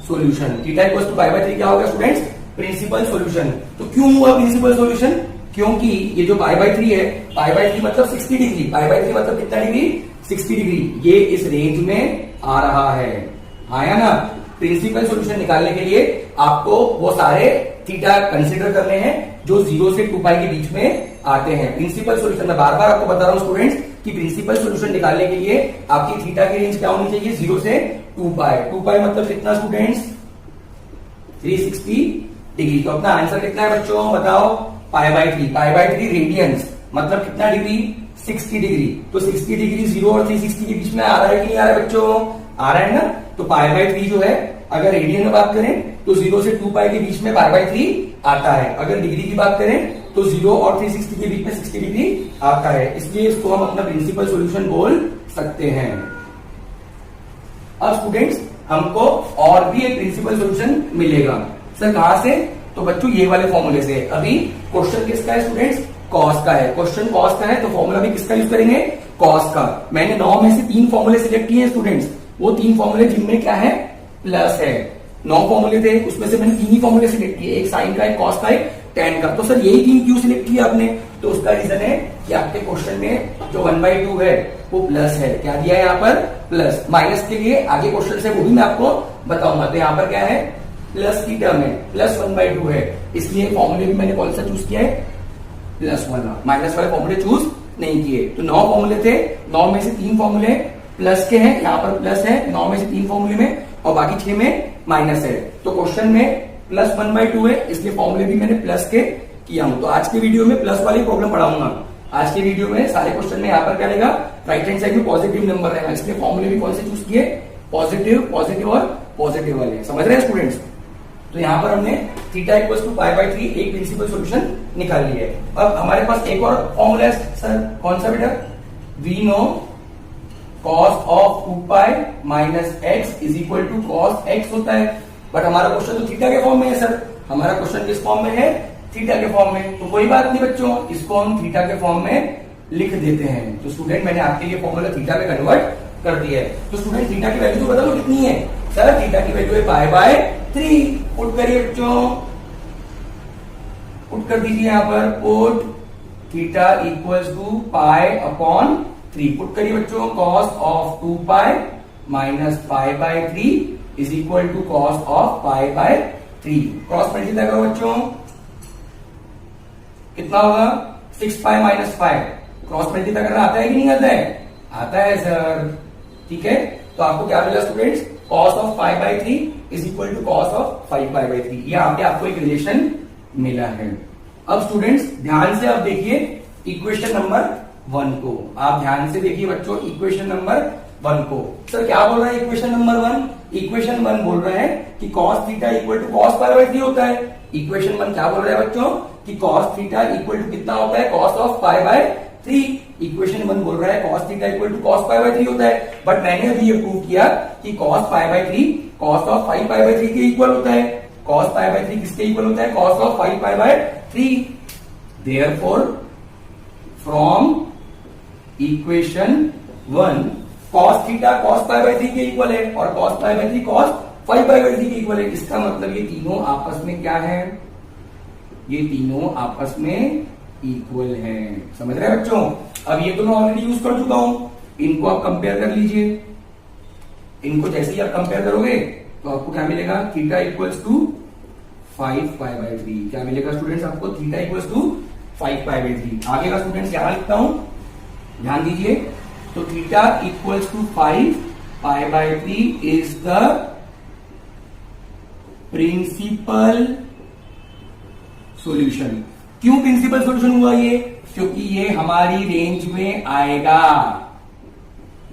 solution. Theta equals to pi by 3 क्या हो गया स्टूडेंट्स, प्रिंसिपल सॉल्यूशन। तो क्यों हुआ प्रिंसिपल सॉल्यूशन, क्योंकि ये जो पाई बाय 3 है, पाई बाय 3 मतलब 60 डिग्री, पाई बाय 3 मतलब कितना डिग्री, 60 डिग्री। ये इस रेंज में आ रहा है, आया ना। प्रिंसिपल सॉल्यूशन निकालने के लिए आपको वो सारे थीटा कंसीडर करने हैं जो 0 से 2 पाई के बीच में आते हैं। प्रिंसिपल सॉल्यूशन मैं बार बार आपको बता रहा हूं स्टूडेंट्स कि प्रिंसिपल सॉल्यूशन निकालने के लिए आपकी थीटा की रेंज क्या होनी चाहिए, 0 से 2 पाई। 2 पाई मतलब कितना स्टूडेंट्स, 360 डिग्री। तो अपना आंसर कितना है बच्चों बताओ, pi by 3। Pi by 3 radians मतलब कितना डिग्री, 60 डिग्री। तो 60 डिग्री 0 और 360 के बीच में आ रहा है कि नहीं आ रहा है बच्चों, आ रहा है ना। तो पाई बाई 3 जो है अगर रेडियन में बात करें तो 0 से 2 पाई के बीच में पाई बाई 3 आता है। अगर डिग्री की बात करें तो 0 और 360 के बीच में 60 डिग्री आता है, इसलिए इसको हम अपना प्रिंसिपल सॉल्यूशन बोल सकते हैं। अब स्टूडेंट्स हमको और भी एक प्रिंसिपल सॉल्यूशन मिलेगा। सर कहां से, तो बच्चों ये वाले फॉर्मूले से। अभी क्वेश्चन किसका है स्टूडेंट्स, कॉस का है। क्वेश्चन कॉस का है तो फॉर्मूला भी किसका यूज करेंगे, कॉस का। मैंने 9 में से 3 फॉर्मूले सिलेक्ट किए हैं स्टूडेंट्स, वो 3 फॉर्मूले जिनमें क्या है, प्लस है। 9 फॉर्मूले थे उसमें से मैंने 3 ही फॉर्मूले सिलेक्ट किए, एक साइन का, एक कॉस का, एक टेन का। तो सर यही 3 क्यों सिलेक्ट किया आपने, तो उसका रीजन है कि आपके क्वेश्चन में जो 1/2 है वो प्लस है। क्या दिया है यहाँ पर, प्लस। माइनस के लिए आगे क्वेश्चन से वो भी मैं आपको बताऊंगा। तो यहाँ पर क्या है, प्लस की टर्म है, प्लस 1/2 है, इसलिए फॉर्मूले भी मैंने कौन सा चूज किया है, प्लस वाला। माइनस वाले फॉर्मूले चूज नहीं किए। तो 9 फॉर्मूले थे, 9 में से 3 फॉर्मूले प्लस के हैं, यहाँ पर प्लस है 9 में से 3 फॉर्मूले में, और बाकी 6 में माइनस है। तो क्वेश्चन में प्लस 1/2 है, इसलिए फॉर्मूले भी मैंने प्लस के किया हूं। तो आज के वीडियो में प्लस वाली प्रॉब्लम पढ़ाऊंगा। आज के वीडियो में सारे क्वेश्चन में यहाँ पर क्या रहेगा, राइट हैंड साइड में पॉजिटिव नंबर रहेगा, इसलिए फॉर्मूले भी कौन से चूज किए, पॉजिटिव, पॉजिटिव और पॉजिटिव वाले। समझ रहे हैं स्टूडेंट्स। तो यहाँ पर हमने theta equals to pi by 3 एक प्रिंसिपल सॉल्यूशन निकाल लिया है। अब हमारे पास एक और फॉर्मूला है सर, कौन सा बेटा, we know cos of 2 pi minus x is equal to cos x होता है। बट हमारा क्वेश्चन तो थीटा के फॉर्म में है सर, हमारा क्वेश्चन किस फॉर्म में है, थीटा के फॉर्म में। तो कोई बात नहीं बच्चों, इसको हम थीटा के फॉर्म में लिख देते हैं। तो स्टूडेंट मैंने आपके लिए फॉर्मूला थीटा में कन्वर्ट कर दिया है। तो स्टूडेंट थीटा की वैल्यू तो बता दो कितनी है, सर थीटा की वैल्यू है पाई बाय 3। पुट करिए बच्चों, पुट कर दीजिए यहाँ पर, put theta equals to pi upon 3। Put करिए बच्चों, cos of 2 pi minus pi by 3 is equal to cos of pi by 3। Cross multiply करो बच्चों, कितना होगा, 6 पाई माइनस 5। क्रॉस मल्टीप्लाई करना आता है कि नहीं आता है, आता है सर। ठीक है, तो आपको क्या मिला students, cos of pi by 3 is equal to cos of 5 pi by 3। यहाँ पे आपको एक रिलेशन मिला है। अब स्टूडेंट्स ध्यान से आप देखिए इक्वेशन नंबर 1 को, आप ध्यान से देखिए बच्चों इक्वेशन नंबर 1 को। सर क्या बोल रहा है इक्वेशन नंबर 1, इक्वेशन 1 बोल रहा है कि cos theta equal to cos pi by 3 होता है। इक्वेशन 1 क्या बोल रहा है बच्चों कि cos थीटा इक्वल टू कितना होता है, cos of pi by 3। Equation 1 बोल रहा है cos theta equal to cos pi by 3 होता है। बट मैंने अभी ये प्रूव किया कि cos pi by 3 cos of 5 pi by 3 के इक्वल होता है। cos पाई बाय 3 किसके इक्वल होता है, cos of 5 pi by 3। Therefore from equation 1 cos theta cos pi by 3 के इक्वल है और cos pi by 3 cos 5 pi by 3 के इक्वल है। इसका मतलब ये तीनों आपस में क्या है, ये तीनों आपस में इक्वल है। समझ रहे हैं बच्चों। अब ये तो मैं ऑलरेडी यूज कर चुका हूं, इनको आप कंपेयर कर लीजिए। इनको जैसे ही आप कंपेयर करोगे तो आपको क्या मिलेगा, theta equals to 5 pi by 3। क्या मिलेगा स्टूडेंट्स आपको, theta equals to 5 pi by 3। आगे का स्टूडेंट्स क्या लिखता हूं, ध्यान दीजिए। तो theta equals to 5 pi by 3 is the principal solution. क्यों प्रिंसिपल सॉल्यूशन हुआ ये, क्योंकि ये हमारी रेंज में आएगा,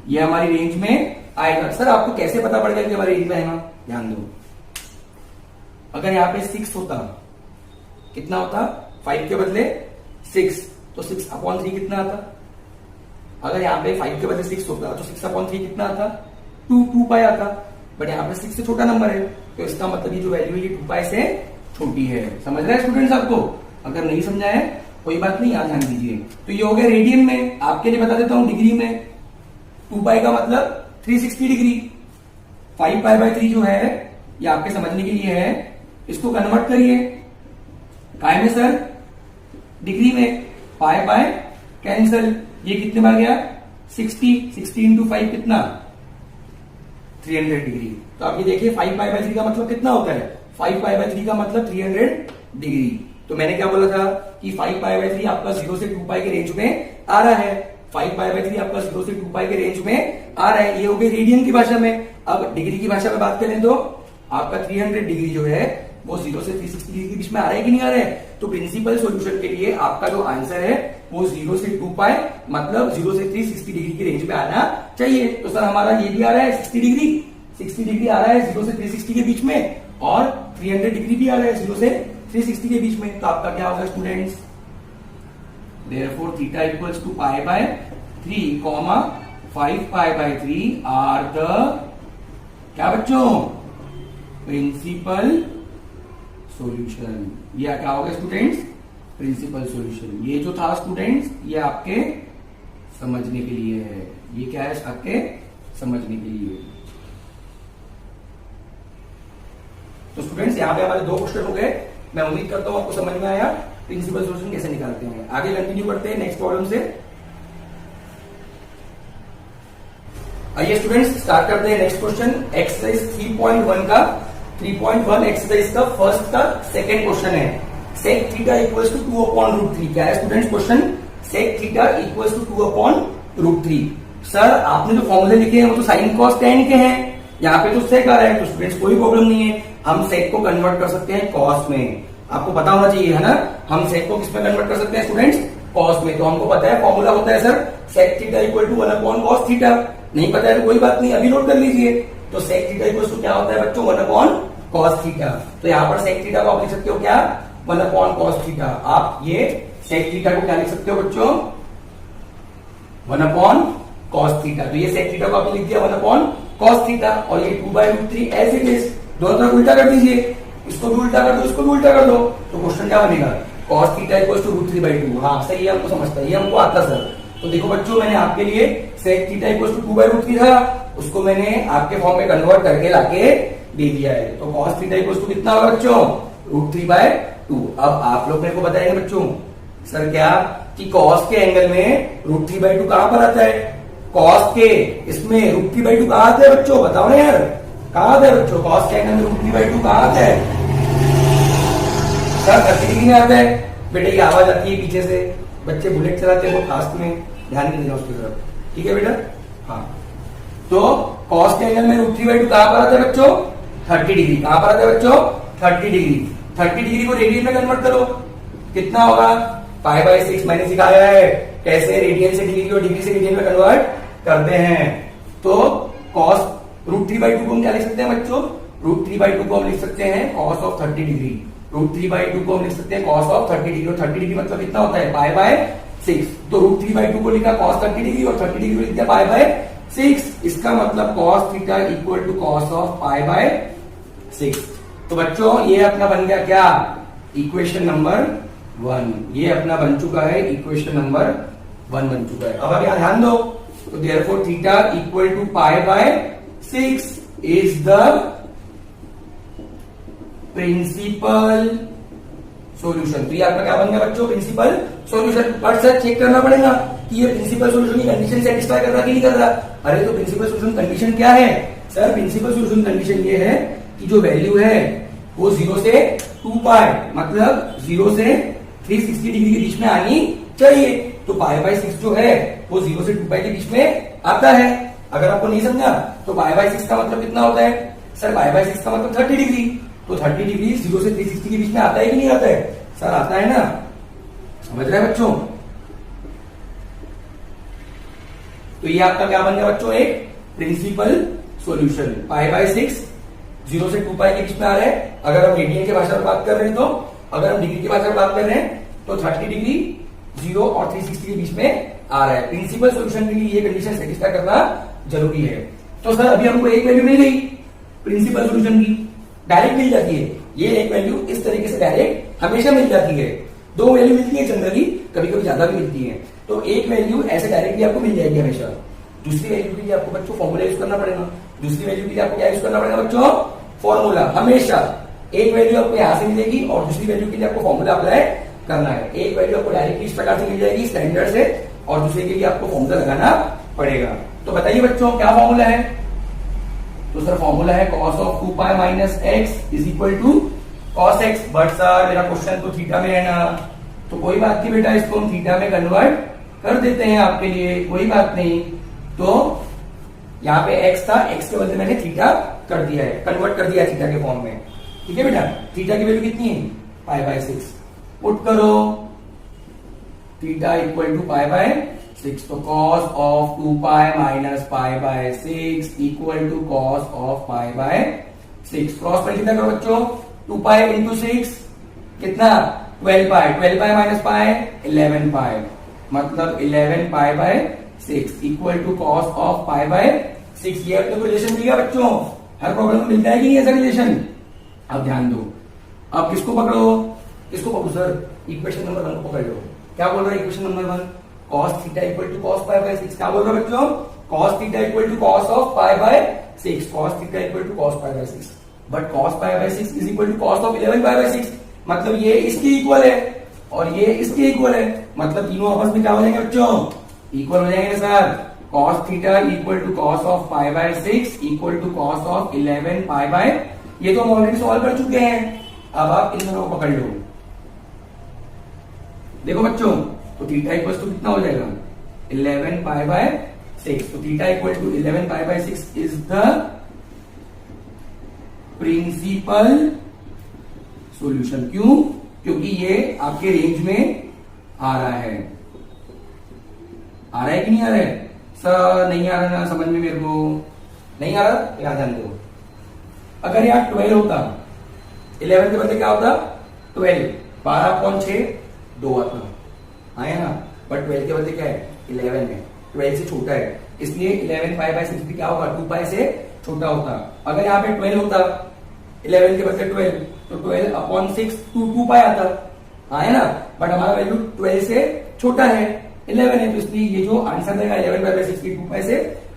ये हमारी रेंज में आएगा। सर आपको कैसे पता पड़ गया कि हमारी रेंज में आएगा, ध्यान दो। अगर यहां पे 6 होता, कितना होता, 5 के बदले 6, तो 6 अपॉन 3 कितना आता। अगर यहाँ पे 5 के बदले 6 होता तो 6 अपॉन 3 कितना आता, 2 पाई आता। बट यहाँ पे 6 से छोटा नंबर है, तो इसका मतलब ये जो वैल्यू है ये 2 पाई से छोटी है। समझ रहे हैं स्टूडेंट्स आपको। अगर नहीं समझा है कोई बात नहीं, यहाँ ध्यान दीजिए। तो ये हो गया रेडियन में, आपके लिए बता देता हूं डिग्री में। 2 पाई का मतलब 360 डिग्री। 5 पाई बाय 3 जो है ये आपके समझने के लिए है, इसको कन्वर्ट करिए काय में सर, डिग्री में। पाई बाय कैंसल, ये कितने बार गया, 60 इंटू 5 कितना, 300 डिग्री। तो आप ये देखिए 5π/3 का मतलब कितना होता है, 5π/3 का मतलब 300 डिग्री। तो मैंने क्या बोला था कि 5π/3 आपका 0 से 2π के रेंज में आ रहा है, 5π/3 आपका 0 से 2π के रेंज में आ रहा है। ये हो गई रेडियन की भाषा में। अब डिग्री की भाषा में बात करें तो आपका 300 डिग्री जो है वो 0 से 360 डिग्री के बीच में आ रहा है कि नहीं आ रहा है। तो प्रिंसिपल सॉल्यूशन के लिए आपका जो आंसर है वो 0 से 2π मतलब 0 से 360 डिग्री की रेंज में आना चाहिए। तो सर हमारा ये भी आ रहा है 60 डिग्री आ रहा है 0 से 360 के बीच में, और 300 डिग्री भी आ रहा है 0 से 360 के बीच में। तो आपका क्या होगा students, therefore theta equals to π/3, 5π/3 are the क्या बच्चों, प्रिंसिपल सॉल्यूशन। ये क्या होगा स्टूडेंट्स, प्रिंसिपल सॉल्यूशन। ये जो था स्टूडेंट्स ये आपके समझने के लिए है, ये क्या है आपके समझने के लिए। तो स्टूडेंट्स यहाँ पे हमारे 2 क्वेश्चन हो गए। मैं उम्मीद करता हूं आपको समझ में आया प्रिंसिपल सॉल्यूशन कैसे निकालते हैं। आगे कंटिन्यू करते हैं नेक्स्ट प्रॉब्लम से। आइए स्टूडेंट्स स्टार्ट करते हैं नेक्स्ट क्वेश्चन, एक्सरसाइज 3.1 का 3.1 एक्सरसाइज का फर्स्ट का सेकंड क्वेश्चन है। Sec theta equals to 2/√3। क्या है students question, sec theta equals to 2/√3। Sir आपने जो फॉर्मूले लिखे हैं वो तो साइन कॉस टेन के हैं, यहाँ पे तो सेक आ रहा है। तो स्टूडेंट्स कोई प्रॉब्लम नहीं है, हम सेक को कन्वर्ट कर सकते हैं कॉस में। आपको पता होना चाहिए है ना, हम सेक को किसमें कन्वर्ट कर सकते हैं स्टूडेंट्स, कॉस में। तो हमको पता है फॉर्मूला होता है sir sec theta equal to 1/cos theta. नहीं पता है तो कोई बात नहीं, अभी नोट कर लीजिए। तो सेक थीटा इक्वल टू क्या होता है बच्चों, 1/cos थीटा। तो यहाँ पर सेक थीटा को आप लिख सकते हो क्या, 1/cos थीटा। आप ये सेक थीटा को क्या लिख सकते हो बच्चों, 1/cos थीटा। तो ये सेक थीटा को आपने लिख दिया 1/cos थीटा, और ये 2/√3 एज इट इज। दोनों तरफ उल्टा कर दीजिए, इसको भी उल्टा कर दो, इसको भी उल्टा कर दो। तो क्वेश्चन क्या बनेगा, cos थीटा इक्वल टू √3/2। हाँ सही है, हमको समझता है, ये हमको आता सर। तो देखो बच्चों मैंने आपके लिए सेक थीटा इक्वल टू 2/√3 था, उसको मैंने आपके फॉर्म में कन्वर्ट करके लाके दे दिया है। तो cos थीटा इक्वल टू कितना होगा बच्चों, √3/2। अब आप लोग मेरे को बताएंगे बच्चों सर क्या कि cos के एंगल में √3/2 कहां पर आता है, cos के इसमें √3/2 कहां आता है बच्चों, बताओ ना यार, कहां आता है बच्चों, cos के एंगल में √3/2 कहां आता है सर, 30 डिग्री में आता है। बेटे की आवाज आती है पीछे से, बच्चे बुलेट चलाते हैं बहुत फास्ट में, ध्यान नहीं देना उसकी तरफ, ठीक है बेटा। हाँ तो cos के एंगल में √3/2 कहां पर आता है बच्चों, 30 डिग्री। कहां पर आता है बच्चों, 30 डिग्री। 30 डिग्री को रेडियन में कन्वर्ट करो, कितना होगा, π/6। मैंने सिखाया है कैसे रेडियन से डिग्री और डिग्री से रेडियन में कन्वर्ट करते हैं। तो cos √3/2 को हम क्या लिख सकते हैं बच्चों, √3/2 को हम लिख सकते हैं cos ऑफ 30 डिग्री। √3/2 को हम लिख सकते हैं cos ऑफ 30 डिग्री, और 30 डिग्री मतलब कितना होता है, π/6। तो √3/2 को लिखा cos 30 डिग्री, और 30 डिग्री को लिख दिया π/6। इसका मतलब cos theta equal to cos of π/6। तो बच्चों ये अपना बन गया क्या, इक्वेशन नंबर 1। ये अपना बन चुका है, इक्वेशन नंबर 1 बन चुका है। अब आप यहां ध्यान दो, तो therefore theta equal to π/6 is the principal solution. तो ये आपका क्या बन गया बच्चों, principal solution. But sir check करना पड़ेगा कि ये प्रिंसिपल सॉल्यूशन की कंडीशन सेटिस्फाई कर रहा कि नहीं कर रहा। अरे तो प्रिंसिपल सॉल्यूशन कंडीशन क्या है सर, प्रिंसिपल सॉल्यूशन कंडीशन ये है कि जो वैल्यू है वो 0 से 2π मतलब 0 से 360 डिग्री के बीच में आनी चाहिए। तो π/6 जो है वो 0 से 2π के बीच में आता है। अगर आपको नहीं समझा तो π/6 का मतलब कितना होता है सर, π/6 का मतलब 30 डिग्री। तो 30 डिग्री 0 से 360 के बीच में आता है कि नहीं आता है सर, आता है ना, समझ रहे हैं बच्चों। तो ये आपका क्या बन गया बच्चों, एक प्रिंसिपल सॉल्यूशन। π/6 0 से 2π के बीच में आ रहा है। अगर हम रेडियन की भाषा में बात कर रहे हैं तो, अगर हम डिग्री की भाषा में बात कर रहे हैं तो 30 डिग्री 0 और 360 के बीच में आ रहा है। प्रिंसिपल सॉल्यूशन के लिए ये कंडीशन सेटिस्फाई करना जरूरी है। तो सर अभी हमको एक वैल्यू मिल गई प्रिंसिपल सॉल्यूशन की, डायरेक्ट मिल जाती है। ये एक वैल्यू इस तरीके से डायरेक्ट हमेशा मिल जाती है। 2 वैल्यू मिलती है जनरली, कभी कभी ज्यादा भी मिलती है। तो एक वैल्यू ऐसे डायरेक्टली आपको मिल जाएगी हमेशा। दूसरी वैल्यू के लिए आपको बच्चों फॉर्मूला यूज करना पड़ेगा। दूसरी वैल्यू के लिए आपको क्या यूज करना पड़ेगा बच्चों, फॉर्मूला। हमेशा एक वैल्यू आपको यहां से मिलेगी और दूसरी वैल्यू के लिए आपको फॉर्मूला अप्लाई करना है। एक वैल्यू आपको डायरेक्टली इस प्रकार से मिल जाएगी स्टैंडर्ड से, और दूसरे के लिए आपको फॉर्मूला लगाना पड़ेगा। तो बताइए बच्चों क्या फॉर्मूला है, तो सर फॉर्मूला है cos of 2 pi minus x is equal to cos x। But sir मेरा क्वेश्चन तो थीटा में है ना, तो कोई बात नहीं बेटा, इसको हम थीटा में कन्वर्ट कर देते हैं आपके लिए, कोई बात नहीं। तो यहाँ पे x था, x के बदले मैंने थीटा कर दिया है, कन्वर्ट कर दिया है थीटा के फॉर्म में। ठीक है बेटा, थीटा की वैल्यू कितनी है? Pi by 6। पुट करो theta equal to pi by 6, तो cos of 2 pi minus pi by 6 equal to cos of pi by 6। Cross multiply करो बच्चों, 2 पाई इंटू 6 कितना? 12 पाई, 12 पाई माइनस पाई 11 पाई, मतलब 11 pi by 6 equal to cos of pi by 6। ये अपने को रिलेशन मिल गया बच्चों, हर प्रॉब्लम में मिलता है कि नहीं ऐसा रिलेशन? अब ध्यान दो, अब किसको पकड़ो? किसको पकड़ो सर? इक्वेशन नंबर 1 को पकड़ लो। क्या बोल रहा है equation number 1? cos theta equal to cos pi by 6। क्या बोल रहा है बच्चों? cos theta equal to cos of pi by 6, cos theta equal to cos pi by 6। But cos pi by 6 is equal to cos of 11 pi by 6, मतलब ये इसके इक्वल है और ये इसके इक्वल है, मतलब तीनों आपस में क्या हो जाएंगे बच्चों? इक्वल हो जाएंगे sir. cos theta equal to cos of pi by 6 equal to cos of 11 pi by, ये तो हम ऑलरेडी सॉल्व कर चुके हैं। अब आप इन दोनों को पकड़ लो। देखो बच्चों, तो थीटा इक्वल टू कितना हो जाएगा? 11 पाई बाय 6। तो theta equal to 11 pi by 6 is the principal solution. क्यों? क्योंकि ये आपके रेंज में आ रहा है। आ रहा है कि नहीं आ रहा है? सर नहीं आ रहा ना समझ में मेरे को, नहीं आ रहा, याद ध्यान दो। अगर यहाँ 12 होता, 11 के बदले क्या होता? 12, 12/6 2 आता, आया ना। बट 12 के बदले क्या है? 11 है, 12 से छोटा है, इसलिए 11 पाई बाय 6 भी क्या होगा? 2 पाई से छोटा होता। अगर यहाँ पे 12 होता, 11 के बदले 12, तो 12/6 2 पाई आता, आया ना। बट हमारा वैल्यू 12 से छोटा है, 11 है, तो इसलिए ये जो आंसर रहेगा 11 पाई बाय 6 की 2 पाई से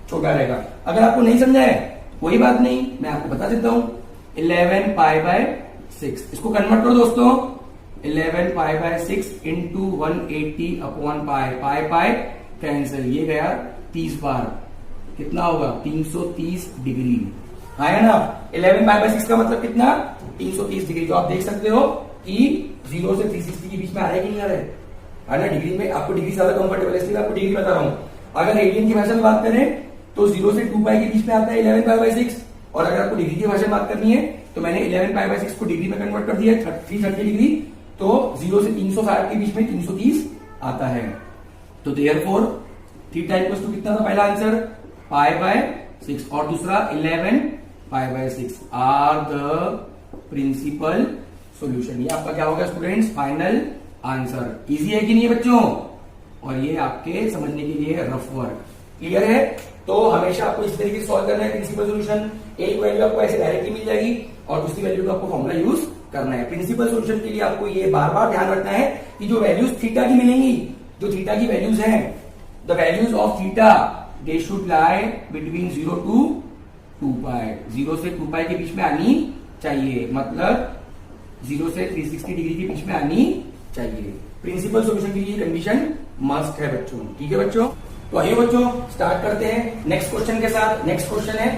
छोटा रहेगा। अगर आपको नहीं समझा है कोई बात नहीं, मैं आपको बता देता हूं। 11 पाई बाय 6, इसको कन्वर्ट करो दोस्तों। 11 pi by 6 into 180 upon pi, pi pi cancel, ये गया 30 बार, कितना होगा? 330 डिग्री, आया ना। 11 पाई बाय 6 का मतलब कितना? 330 डिग्री। तो आप देख सकते हो कि 0 से 360 के बीच में आ रहा है कि नहीं आ रहा है ना। डिग्री में आपको डिग्री ज्यादा कंफर्टेबल है, इसलिए आपको डिग्री बता रहा हूं। अगर रेडियन की भाषा में बात करें तो 0 से 2 पाई के बीच में आता है 11 पाई बाय 6, और अगर आपको डिग्री की भाषा में बात करनी है तो मैंने 11 पाई बाय 6 को डिग्री में कन्वर्ट कर दिया 330 डिग्री, तो 0 से 360 के बीच में 330 आता है। तो देयरफॉर थीटा इक्वल्स टू कितना था? पहला आंसर पाई बाय 6 और दूसरा 11 pi by 6 are the principal solution. ये आपका क्या होगा स्टूडेंट्स? Final answer. इजी है कि नहीं है बच्चों? और ये आपके समझने के लिए रफ वर्क। क्लियर है? तो हमेशा आपको इस तरीके से सॉल्व करना है प्रिंसिपल सॉल्यूशन। एक वैल्यू आपको ऐसे डायरेक्टली मिल जाएगी और दूसरी वैल्यू का आपको फॉर्मूला यूज करना है। प्रिंसिपल सॉल्यूशन के लिए आपको ये बार बार ध्यान रखना है कि जो वैल्यूज थीटा की मिलेंगी, जो थीटा की वैल्यूज हैं, the values of theta they should lie between 0 to 2 पाई। 0 से 2 पाई के बीच में आनी चाहिए, मतलब 0 से 360 डिग्री के बीच में आनी चाहिए। प्रिंसिपल सॉल्यूशन के लिए कंडीशन मस्ट है बच्चों। ठीक है बच्चों? तो आइए बच्चों स्टार्ट करते हैं नेक्स्ट क्वेश्चन के साथ। नेक्स्ट क्वेश्चन है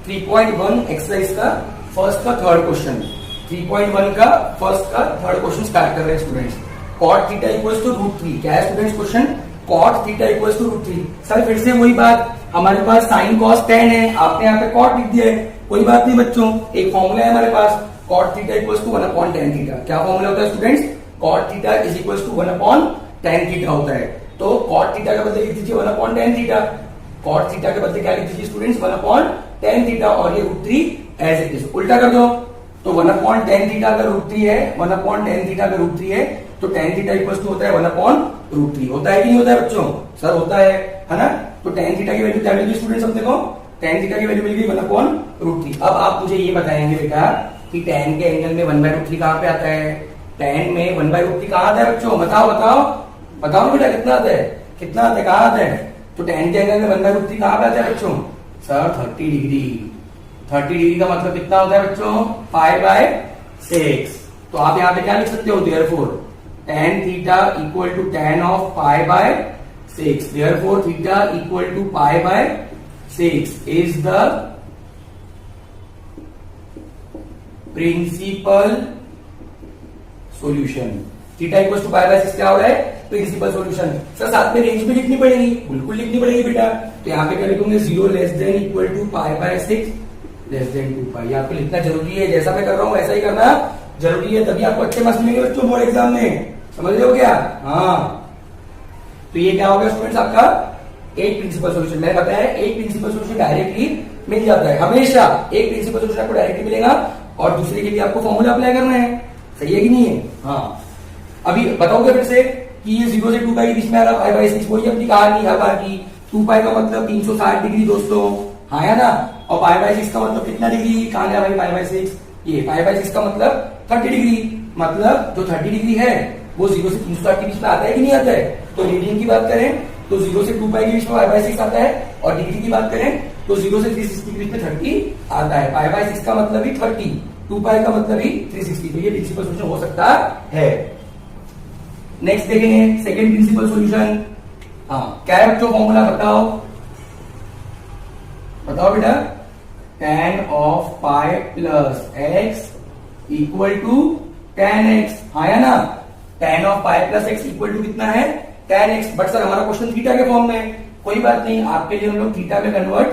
3.1 एक्सरसाइज का फर्स्ट का थर्ड क्वेश्चन। 3.1 का फर्स्ट का थर्ड क्वेश्चन स्टार्ट कर रहे हैं students. cot theta equals to √3। क्या है students question? cot theta equals to √3। Sir फिर से वही बात, हमारे पास साइन कॉस tan है, आपने यहाँ पे cot लिख दिया है, कोई बात नहीं बच्चों। एक फॉर्मूला है हमारे पास, cot theta equals to 1/tan theta. क्या फॉर्मूला होता है students? cot theta is equals to 1/tan theta होता है। तो cot थीटा के बदले लिख दीजिए 1/tan थीटा। cot थीटा के बदले क्या लिख दीजिए स्टूडेंट्स? 1/tan थीटा, और ये √3 एज इट इज। उल्टा कर दो, तो 1/tan थीटा अगर √3 है, 1/tan थीटा अगर √3 है, तो tan थीटा इक्वल्स टू होता है 1/√3। होता है कि नहीं होता है बच्चों? सर होता है ना। तो tan थीटा की वैल्यू क्या मिल गई स्टूडेंट्स अपने को? tan थीटा की वैल्यू मिल गई 1/√3। अब आप मुझे ये बताएंगे बेटा कि tan के एंगल में 1/√3 कहां पे आता है? tan में 1/√3 कहां आता है बच्चों? बताओ बताओ बताओ बेटा, कितना आता है? कितना आता है? कहां आता है? तो tan के एंगल में 1/√3 कहां पे आता है बच्चों? Sir 30 degree. 30 डिग्री का मतलब कितना होता है बच्चों? Pi by 6। तो आप यहाँ पे क्या लिख सकते हो? Therefore tan theta equal to tan of pi by 6। Therefore theta equal to pi by 6 is the principal solution. Theta equal to pi by 6 क्या हो रहा है? Principal solution. सर साथ में रेंज भी लिखनी पड़ेगी, बिल्कुल लिखनी पड़ेगी बेटा। तो यहाँ पे क्या लिखूंगे? 0 less than equal to pi by 6 less than 2 pi. आपको लिखना जरूरी है, जैसा मैं कर रहा हूं वैसा ही करना जरूरी है, तभी आपको अच्छे मार्क्स मिलेंगे बच्चों बोर्ड एग्जाम में। समझ रहे हो क्या? हाँ, तो ये क्या होगा स्टूडेंट्स आपका एक प्रिंसिपल सॉल्यूशन। मैंने बताया एक प्रिंसिपल सॉल्यूशन डायरेक्टली मिल जाता है, हमेशा एक प्रिंसिपल सॉल्यूशन आपको डायरेक्टली मिलेगा और दूसरे के लिए आपको फॉर्मूला अप्लाई करना है। सही है कि नहीं है? हाँ, अभी बताओगे फिर से कि ये 0 से 2 पाई के बीच में आ रहा पाई बाय 6, वही अपनी कहानी हर बार की। 2 पाई का मतलब 360 डिग्री दोस्तों, हाँ है ना। और पाई बाय 6 का मतलब कितना डिग्री? कहां गया भाई पाई बाय 6? ये पाई बाय 6 का मतलब 30 डिग्री। मतलब जो 30 डिग्री है वो 0 से 360 के बीच में आता है कि नहीं आता है? तो रेडियन की बात करें तो 0 से 2 पाई के बीच में पाई बाय 6 आता है, और डिग्री की बात करें तो 0 से 360 के बीच में 30 आता है। पाई बाय 6 का मतलब ही 30, 2 पाई का मतलब ही 360। तो ये प्रिंसिपल सॉल्यूशन हो सकता है। नेक्स्ट देखेंगे सेकेंड प्रिंसिपल सॉल्यूशन। हाँ, क्या है बच्चों फॉर्मूला? बताओ बताओ बेटा। tan of pi plus x equal to tan x, हाँ या ना। tan of pi plus x equal to कितना है? tan x। बट सर हमारा क्वेश्चन थीटा के फॉर्म में। कोई बात नहीं, आपके लिए हम लोग थीटा में कन्वर्ट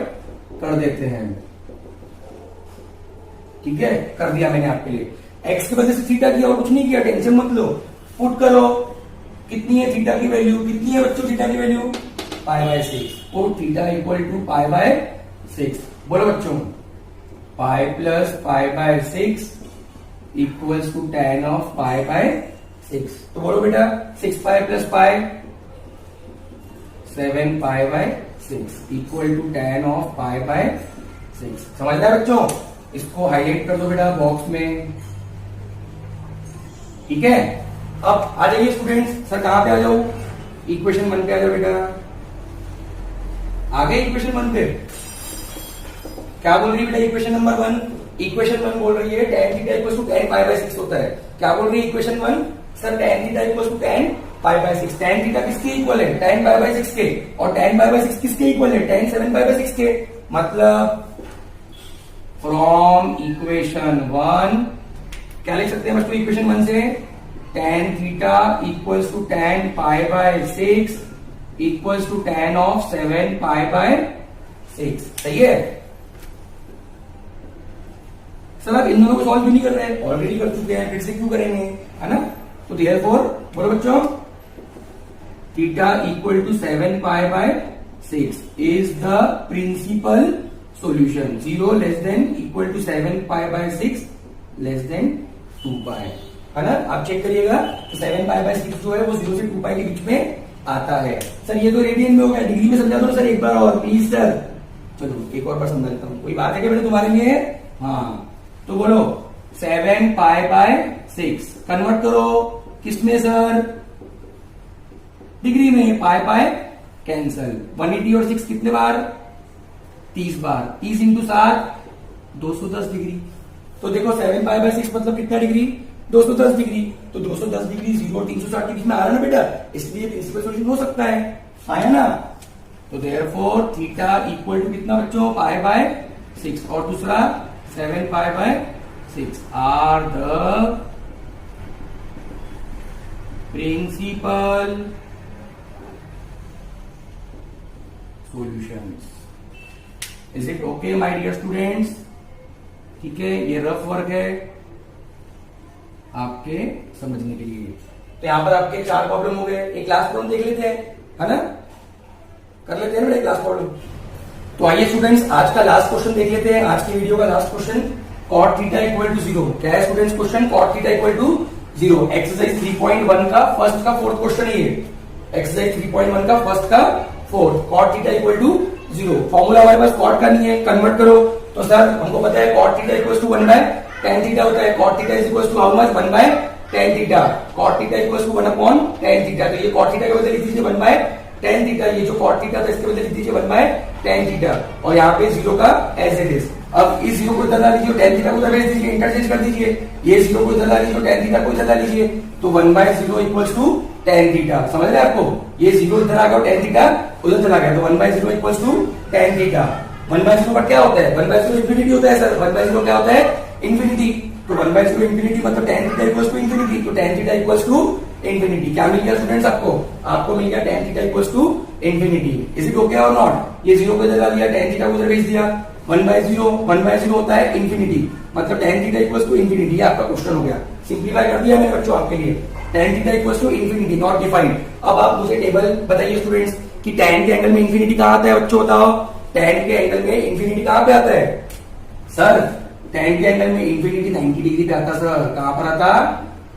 कर देते हैं। ठीक है, कर दिया मैंने आपके लिए। x की वजह से थीटा किया और कुछ नहीं किया, टेंशन मत लो। पुट करो, कितनी है थीटा की वैल्यू? कितनी है बच्चों थीटा की value? Pi by 6। Put theta equal to pi by 6। बोलो बच्चों, pi plus pi by 6 equals to tan of pi by 6। तो बोलो बेटा 6 pi plus pi 7 pi by 6 equal to tan of pi by 6। समझ रहे बच्चों? इसको हाईलाइट कर दो बेटा बॉक्स में। ठीक है, अब आ जाइए स्टूडेंट्स। सर कहां पे आ जाओ? इक्वेशन 1 पे आ जाओ बेटा। आगे इक्वेशन 1 पे क्या बोल रही है बेटा? इक्वेशन नंबर 1, इक्वेशन 1 बोल रही है tan theta equal to tan pi by 6 होता है। क्या बोल रही है इक्वेशन 1? सर tan theta equal to tan pi by 6। tan theta किसके इक्वल है? tan पाई बाय 6 के। और tan पाई बाय 6 किसके इक्वल है? tan 7 पाई बाय 6 के। मतलब फ्रॉम इक्वेशन 1 क्या लिख सकते हैं बच्चों इक्वेशन 1 से? tan theta equals to tan pi by 6 equals to tan of 7 pi by 6। सही है सर? आप इन दोनों को सॉल्व क्यों नहीं कर रहे हैं? ऑलरेडी कर चुके हैं, फिर से क्यों करेंगे? है ना। तो देयरफॉर बोलो बच्चों, theta equal to 7 pi by 6 is the principal solution. 0 less than equal to 7 pi by 6 less than 2 pi, है ना। आप चेक करिएगा तो 7 पाई बाय 6 जो है वो 0 से 2 पाई के बीच में आता है। सर ये तो रेडियन में हो गया, डिग्री में समझा दो सर एक बार और प्लीज सर। चलो एक और बार समझा देता हूँ, कोई बात है क्या बेटा तुम्हारे लिए? हाँ, तो बोलो 7 पाई बाय 6 कन्वर्ट करो किसमें सर? डिग्री में। पाई पाई कैंसल। 180 और 6 कितने बार? 30 बार। 30 इंटू 7 210 डिग्री। तो देखो 7 पाई बाय 6 मतलब कितना डिग्री? 210 डिग्री। तो 210 डिग्री 0 और 360 के बीच में आ रहा है ना बेटा, इसलिए प्रिंसिपल सॉल्यूशन हो सकता है, आया ना। तो देयरफॉर थीटा इक्वल टू कितना बच्चों? Pi by 6। और दूसरा 7 pi by 6 are the principal solutions. Is it okay my dear students? ठीक है, ये रफ वर्क है आपके समझने के लिए। तो यहां पर आपके 4 प्रॉब्लम हो गए। एक लास्ट प्रॉब्लम देख लेते हैं, है ना, कर लेते हैं ना एक लास्ट प्रॉब्लम। तो आइए स्टूडेंट्स आज का लास्ट क्वेश्चन देख लेते हैं। आज की वीडियो का last question, cot theta equal to 0। क्या है students question? cot theta equal to 0। Exercise 3.1 का फर्स्ट का फोर्थ क्वेश्चन है ये। एक्सरसाइज 3.1 का फर्स्ट का fourth, cot theta equal to 0। Formula हमारे पास cot का नहीं है, कन्वर्ट करो। तो सर हमको पता है cot theta equal to 1 by tan theta होता है। cot theta is equal to how much? 1 by tan theta. cot theta equal to 1 upon tan theta. तो ये cot थीटा के बदले लिख दीजिए 1 बाय tan थीटा। ये जो cot थीटा था इसके बदले लिख दीजिए 1 बाय tan थीटा। और यहाँ पे 0 का एज इट इज। अब इस 0 को इधर ला लीजिए, tan थीटा को इधर भेज दीजिए, इंटरचेंज कर दीजिए। ये 0 को इधर ला लीजिए, tan थीटा को इधर ला लीजिए। तो 1 by 0 equals to tan theta. समझ रहे आपको? ये 0 इधर आ गया, tan थीटा उधर चला गया। तो 1 by 0 equals to tan theta. 1 by 0 का क्या होता है? 1 बाय 0 इंफिनिटी होता है सर। 1 बाय 0 क्या होता है? इंफिनिटी। तो 1/0 इंफिनिटी मतलब tan theta equals to infinity, तो tan theta equals to infinity. क्या मिल गया स्टूडेंट्स आपको मिल गया tan theta equals to infinity. Is it okay और नॉट? ये 0 पे जगह दिया, tan थीटा को उधर भेज दिया। 1/0 होता है इंफिनिटी, मतलब tan theta equals to infinity. आपका क्वेश्चन हो गया, सिंप्लीफाई कर दिया मैंने बच्चों आपके लिए। tan theta equals to infinity not defined. अब आप मुझे टेबल बताइए स्टूडेंट्स कि tan के एंगल में इंफिनिटी कहां आता है बच्चों, बताओ। tan के एंगल में इंफिनिटी कहां पे आता है सर? tan के एंगल में इंफिनिटी 90 डिग्री पे आता सर। कहां पर आता?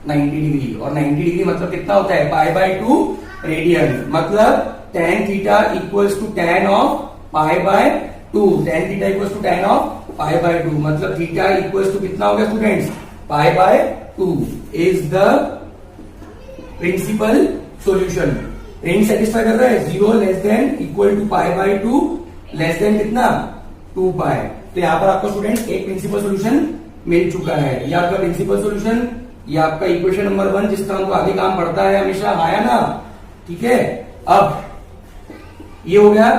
90 डिग्री। और 90 डिग्री मतलब कितना होता है? π/2 रेडियन। मतलब tan theta equals to tan of π/2। tan theta equals to tan of π/2 मतलब थीटा इक्वल्स टू कितना हो गया students? π/2 is the principal solution. Range satisfy कर रहा है 0 less than equal to π/2 less than कितना? 2π। तो यहाँ पर आपको स्टूडेंट्स एक प्रिंसिपल सॉल्यूशन मिल चुका है। ये आपका प्रिंसिपल सॉल्यूशन, ये आपका इक्वेशन नंबर 1 जिसका हमको आगे काम पड़ता है हमेशा, आया ना? ठीक है। अब ये हो गया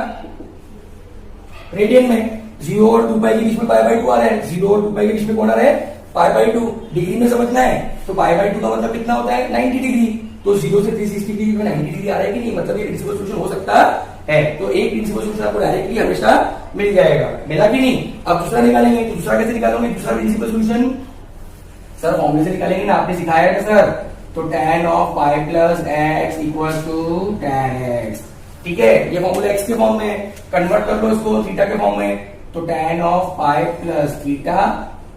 रेडियन में 0 और 2π के बीच में π/2 आ रहा है। 0 और 2π के बीच में कौन आ रहा है? π/2। डिग्री में समझना है तो π/2 का मतलब कितना होता है? 90 डिग्री। तो 0 से 360 डिग्री में 90 डिग्री आ रहा है कि नहीं? मतलब ये प्रिंसिपल सॉल्यूशन हो सकता है। तो एक प्रिंसिपल सॉल्यूशन आपको डायरेक्टली हमेशा मिल जाएगा। मिला कि नहीं? अब दूसरा निकालेंगे। दूसरा कैसे निकालोगे? दूसरा प्रिंसिपल सॉल्यूशन सर फॉर्मूले से निकालेंगे ना, आपने सिखाया है सर। तो tan of pi plus x equal to tan x। ठीक है, ये फॉर्मूला x के फॉर्म में, कन्वर्ट कर लो इसको थीटा के फॉर्म में। तो tan of pi plus theta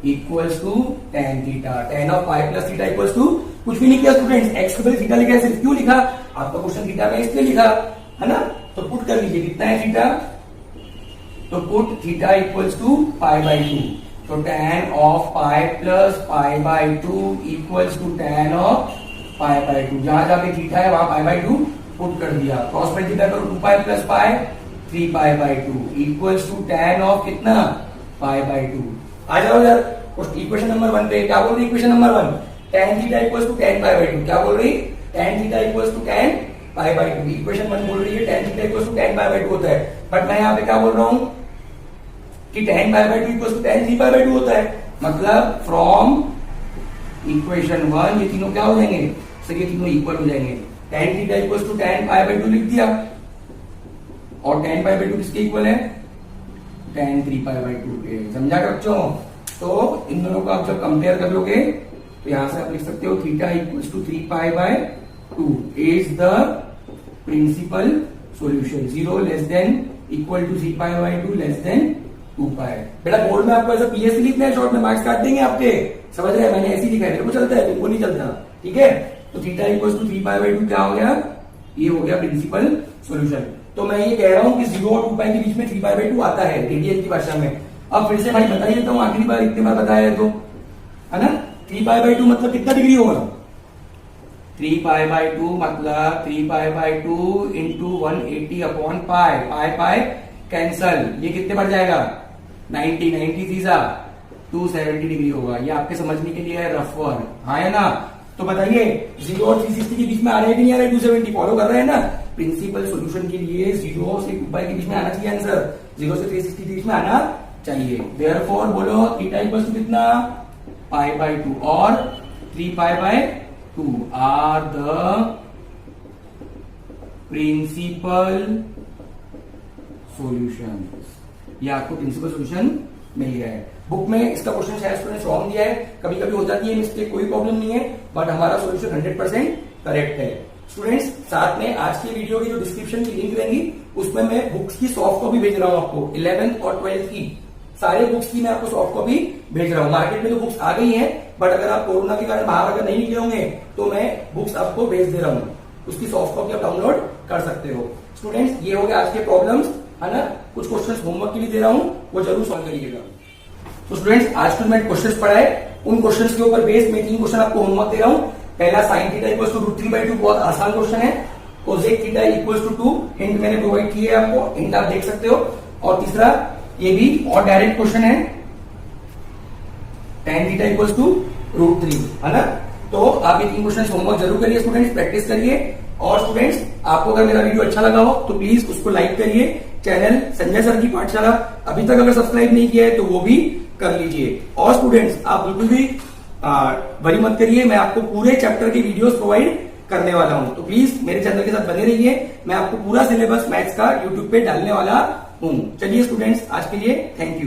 equals to tan theta. tan of pi plus theta equals to कुछ भी नहीं किया स्टूडेंट्स, x के बदले थीटा लिखा है। सिर्फ क्यों लिखा? आपका क्वेश्चन थीटा में इसलिए लिखा है ना। तो पुट कर लीजिए कितना है थीटा। तो पुट थीटा इक्वल्स टू π/2। तो tan of pi plus π/2 equals to tan of π/2। जहां जहां पे थीटा है वहां π/2 पुट कर दिया। क्रॉस मल्टीप्लाई करो 2π plus π 3π/2 equals to tan of कितना? π/2। आ जाओ यार इक्वेशन नंबर 1 पे। क्या बोल रही equation number 1? tan theta equals to tan π/2। क्या बोल रही? tan theta equals to tan π/2। Equation 1 बोल रही है tan theta equals to tan π/2 होता है। बट मैं यहाँ पे क्या बोल रहा हूं कि tan π/2 इक्वल्स टू tan 3π/2 होता है। मतलब फ्रॉम इक्वेशन 1 ये तीनों क्या हो जाएंगे सर? ये तीनों इक्वल हो जाएंगे। tan theta equals to tan π/2 लिख दिया। और tan π/2 किसके इक्वल है? tan 3π/2 के। समझा कर बच्चों? तो इन दोनों को आप जब कंपेयर कर लोगे तो यहां से आप लिख सकते हो theta equals to 3π/2 is the principal solution. 0 less than equal to 3π/2 less than 2π। बेटा बोर्ड में आपको ऐसा पीएससी लिखना है, शॉर्ट में मार्क्स काट देंगे आपके। समझ रहे हैं? मैंने ऐसे ही लिखा है, मेरे को चलता है, तुमको नहीं चलता। ठीक है, तो थीटा इक्वल्स टू 3π/2 क्या हो गया? ये हो गया प्रिंसिपल सॉल्यूशन। तो मैं ये कह रहा हूं कि 0 और 2π के बीच में 3π/2 आता है रेडियन की भाषा में। अब फिर से भाई बता देता हूँ, आखिरी बार इतने बार बताया है तो, है ना। 3π/2 मतलब कितना डिग्री होगा? 3π/2 मतलब 3π/2 into 180 upon pi. Pi cancel, ये कितने बढ़ जाएगा? 90 3 270 डिग्री होगा। ये आपके समझने के लिए है, रफ वर्क। हाँ है ना। तो बताइए 0 और 360 के बीच में आ रहे हैं कि नहीं आ रहे? 270 फॉलो कर रहे हैं ना। प्रिंसिपल सॉल्यूशन के लिए 0 से 2π के बीच में आना चाहिए आंसर। 0 से 360 के बीच में आना चाहिए। देयरफॉर बोलो थीटा इक्वल्स टू कितना? π/2 और 3π/2 आर द प्रिंसिपल सॉल्यूशन। ये आपको प्रिंसिपल सॉल्यूशन मिल गया है। बुक में इसका क्वेश्चन शायद स्टूडेंट्स रॉन्ग दिया है, कभी कभी हो जाती है मिस्टेक, कोई प्रॉब्लम नहीं है। बट हमारा सॉल्यूशन 100% करेक्ट है। स्टूडेंट्स साथ में आज की वीडियो की जो डिस्क्रिप्शन की लिंक रहेंगी उसमें मैं बुक्स की सॉफ्ट कॉपी भेज रहा हूं आपको। 11th और 12th की सारे बुक्स की मैं आपको सॉफ्ट कॉपी भेज रहा हूं। मार्केट में तो बुक्स आ गई हैं, बट अगर आप कोरोना के कारण बाहर अगर नहीं निकले होंगे तो मैं बुक्स आपको भेज दे रहा हूं। उसकी सॉफ्ट कॉपी आप डाउनलोड कर सकते हो। स्टूडेंट्स ये हो गया आज के प्रॉब्लम्स, है ना। कुछ क्वेश्चंस होमवर्क के लिए दे रहा हूं, वो जरूर सॉल्व करिएगा। तो स्टूडेंट्स आज तो मैंने क्वेश्चंस पढ़ाए, उन क्वेश्चंस के ऊपर बेस्ड मैं 3 क्वेश्चन आपको होमवर्क दे रहा हूं। पहला sin थीटा इक्वल्स टू √3/2 बहुत आसान क्वेश्चन है। Cosec theta equals to 2 hint मैंने प्रोवाइड किए आपको, हिंट आप देख सकते हो। और तीसरा ये भी और डायरेक्ट क्वेश्चन है, tan थीटा इक्वल्स टू √3, है ना। तो आप ये 3 क्वेश्चन होमवर्क जरूर करिए स्टूडेंट्स, प्रैक्टिस करिए। और स्टूडेंट्स आपको अगर मेरा वीडियो अच्छा लगा हो तो प्लीज उसको लाइक करिए। चैनल संजय सर की पाठशाला अभी तक अगर सब्सक्राइब नहीं किया है तो वो भी कर लीजिए। और स्टूडेंट्स आप बिल्कुल भी वरी मत करिए, मैं आपको पूरे चैप्टर की वीडियोस प्रोवाइड करने वाला हूं। तो प्लीज मेरे चैनल के साथ बने रहिए, मैं आपको पूरा सिलेबस मैथ्स का यूट्यूब पे डालने वाला हूं। चलिए स्टूडेंट्स, आज के लिए थैंक यू।